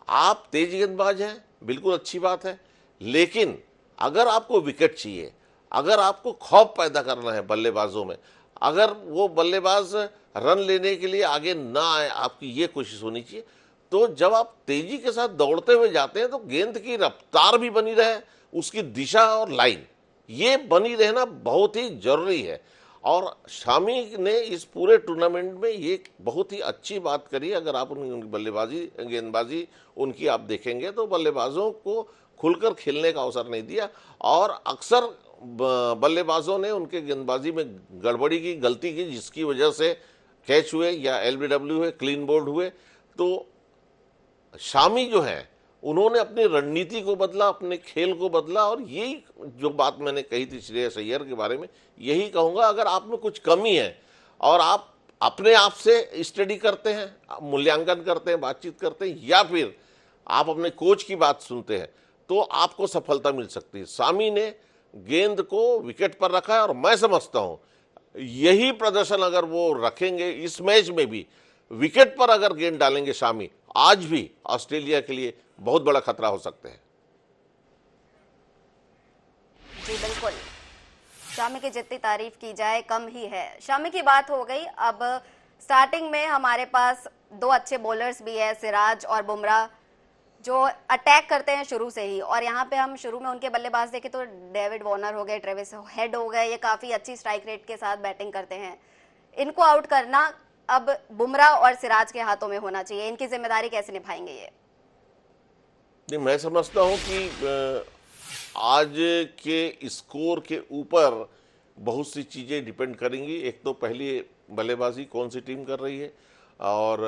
आप तेज गेंदबाज हैं, बिल्कुल अच्छी बात है, लेकिन अगर आपको विकेट चाहिए, अगर आपको खौफ पैदा करना है बल्लेबाजों में, अगर वो बल्लेबाज रन लेने के लिए आगे ना आए, आपकी ये कोशिश होनी चाहिए। तो जब आप तेजी के साथ दौड़ते हुए जाते हैं तो गेंद की रफ्तार भी बनी रहे, उसकी दिशा और लाइन ये बनी रहना बहुत ही जरूरी है। और शामी ने इस पूरे टूर्नामेंट में ये बहुत ही अच्छी बात करी। अगर आप उनकी बल्लेबाजी गेंदबाजी उनकी आप देखेंगे तो बल्लेबाजों को खुलकर खेलने का अवसर नहीं दिया, और अक्सर बल्लेबाजों ने उनके गेंदबाजी में गड़बड़ी की, गलती की, जिसकी वजह से कैच हुए या एलबीडब्ल्यू हुए, क्लीन बोल्ड हुए। तो शामी जो है उन्होंने अपनी रणनीति को बदला, अपने खेल को बदला। और यही जो बात मैंने कही थी श्रेयस अय्यर के बारे में, यही कहूँगा, अगर आप में कुछ कमी है और आप अपने आप से स्टडी करते हैं, मूल्यांकन करते हैं, बातचीत करते हैं, या फिर आप अपने कोच की बात सुनते हैं, तो आपको सफलता मिल सकती है। शामी ने गेंद को विकेट पर रखा है और मैं समझता हूँ यही प्रदर्शन अगर वो रखेंगे इस मैच में भी, विकेट पर अगर गेंद डालेंगे शामी, आज भी ऑस्ट्रेलिया के लिए बहुत बड़ा खतरा हो सकते हैं। जी बिल्कुल, शामी की जितनी तारीफ की जाए कम ही है। शामी की बात हो गई। अब स्टार्टिंग में हमारे पास 2 अच्छे बॉलर्स भी है, सिराज और बुमराह, जो अटैक करते हैं शुरू से ही। और यहाँ पे हम शुरू में उनके बल्लेबाज देखे तो डेविड वार्नर हो गए, ट्रेविस हेड हो गए, ये काफी अच्छी स्ट्राइक रेट के साथ बैटिंग करते हैं। इनको आउट करना अब बुमराह और सिराज के हाथों में होना चाहिए। इनकी जिम्मेदारी कैसे निभाएंगे ये? नहीं, मैं समझता हूँ कि आज के स्कोर के ऊपर बहुत सी चीज़ें डिपेंड करेंगी। एक तो पहली बल्लेबाजी कौन सी टीम कर रही है, और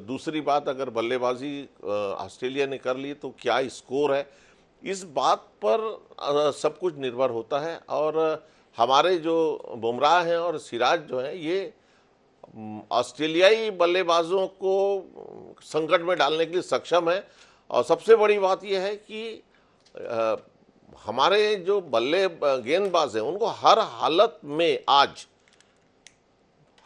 दूसरी बात, अगर बल्लेबाजी ऑस्ट्रेलिया ने कर ली तो क्या स्कोर है, इस बात पर सब कुछ निर्भर होता है। और हमारे जो बुमराह हैं और सिराज जो हैं, ये ऑस्ट्रेलियाई बल्लेबाजों को संकट में डालने के लिए सक्षम है। और सबसे बड़ी बात यह है कि हमारे जो गेंदबाज हैं उनको हर हालत में आज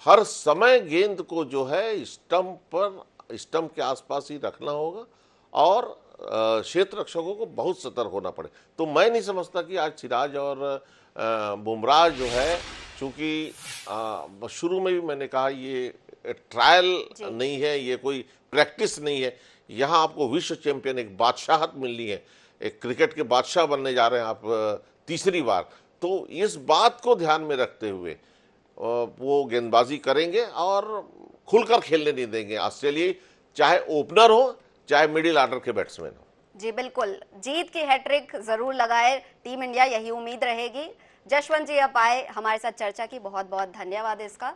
हर समय गेंद को जो है स्टंप के आसपास ही रखना होगा, और क्षेत्र रक्षकों को बहुत सतर्क होना पड़े। तो मैं नहीं समझता कि आज सिराज और बुमराह जो है, चूंकि शुरू में भी मैंने कहा ये ट्रायल नहीं है, ये कोई प्रैक्टिस नहीं है, यहाँ आपको विश्व चैंपियन एक बादशाहत मिलनी है, एक क्रिकेट के बादशाह बनने जा रहे हैं आप तीसरी बार। तो इस बात को ध्यान में रखते हुए वो गेंदबाजी करेंगे और खुलकर खेलने नहीं देंगे ऑस्ट्रेलिया, चाहे ओपनर हो चाहे मिडिल ऑर्डर के बैट्समैन हो। जी बिल्कुल, जीत की हैट्रिक जरूर लगाए टीम इंडिया, यही उम्मीद रहेगी। जशवंत जी आप आए हमारे साथ चर्चा की, बहुत बहुत धन्यवाद इसका।